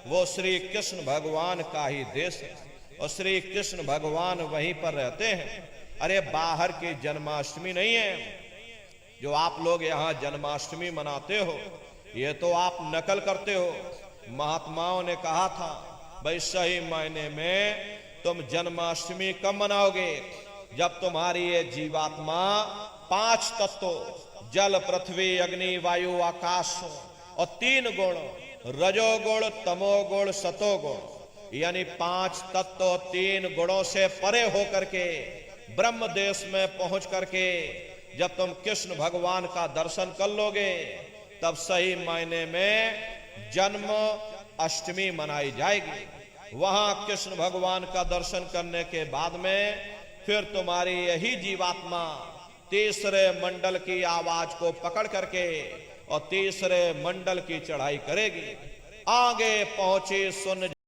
वो श्री कृष्ण भगवान का ही देश है और श्री कृष्ण भगवान वहीं पर रहते हैं। अरे बाहर की जन्माष्टमी नहीं है जो आप लोग यहाँ जन्माष्टमी मनाते हो, ये तो आप नकल करते हो। महात्माओं ने कहा था भाई सही मायने में तुम जन्माष्टमी कब मनाओगे? जब तुम्हारी ये जीवात्मा 5 तत्वों जल पृथ्वी अग्नि वायु आकाश और 3 गुण रजोगुण तमोगुण सतोगुण यानी 5 तत्व 3 गुणों से परे होकर के ब्रह्म देश में पहुंच करके जब तुम कृष्ण भगवान का दर्शन कर लोगे तब सही मायने में जन्म अष्टमी मनाई जाएगी। वहां कृष्ण भगवान का दर्शन करने के बाद में फिर तुम्हारी यही जीवात्मा तीसरे मंडल की आवाज को पकड़ करके और तीसरे मंडल की चढ़ाई करेगी। आगे पहुंची सुन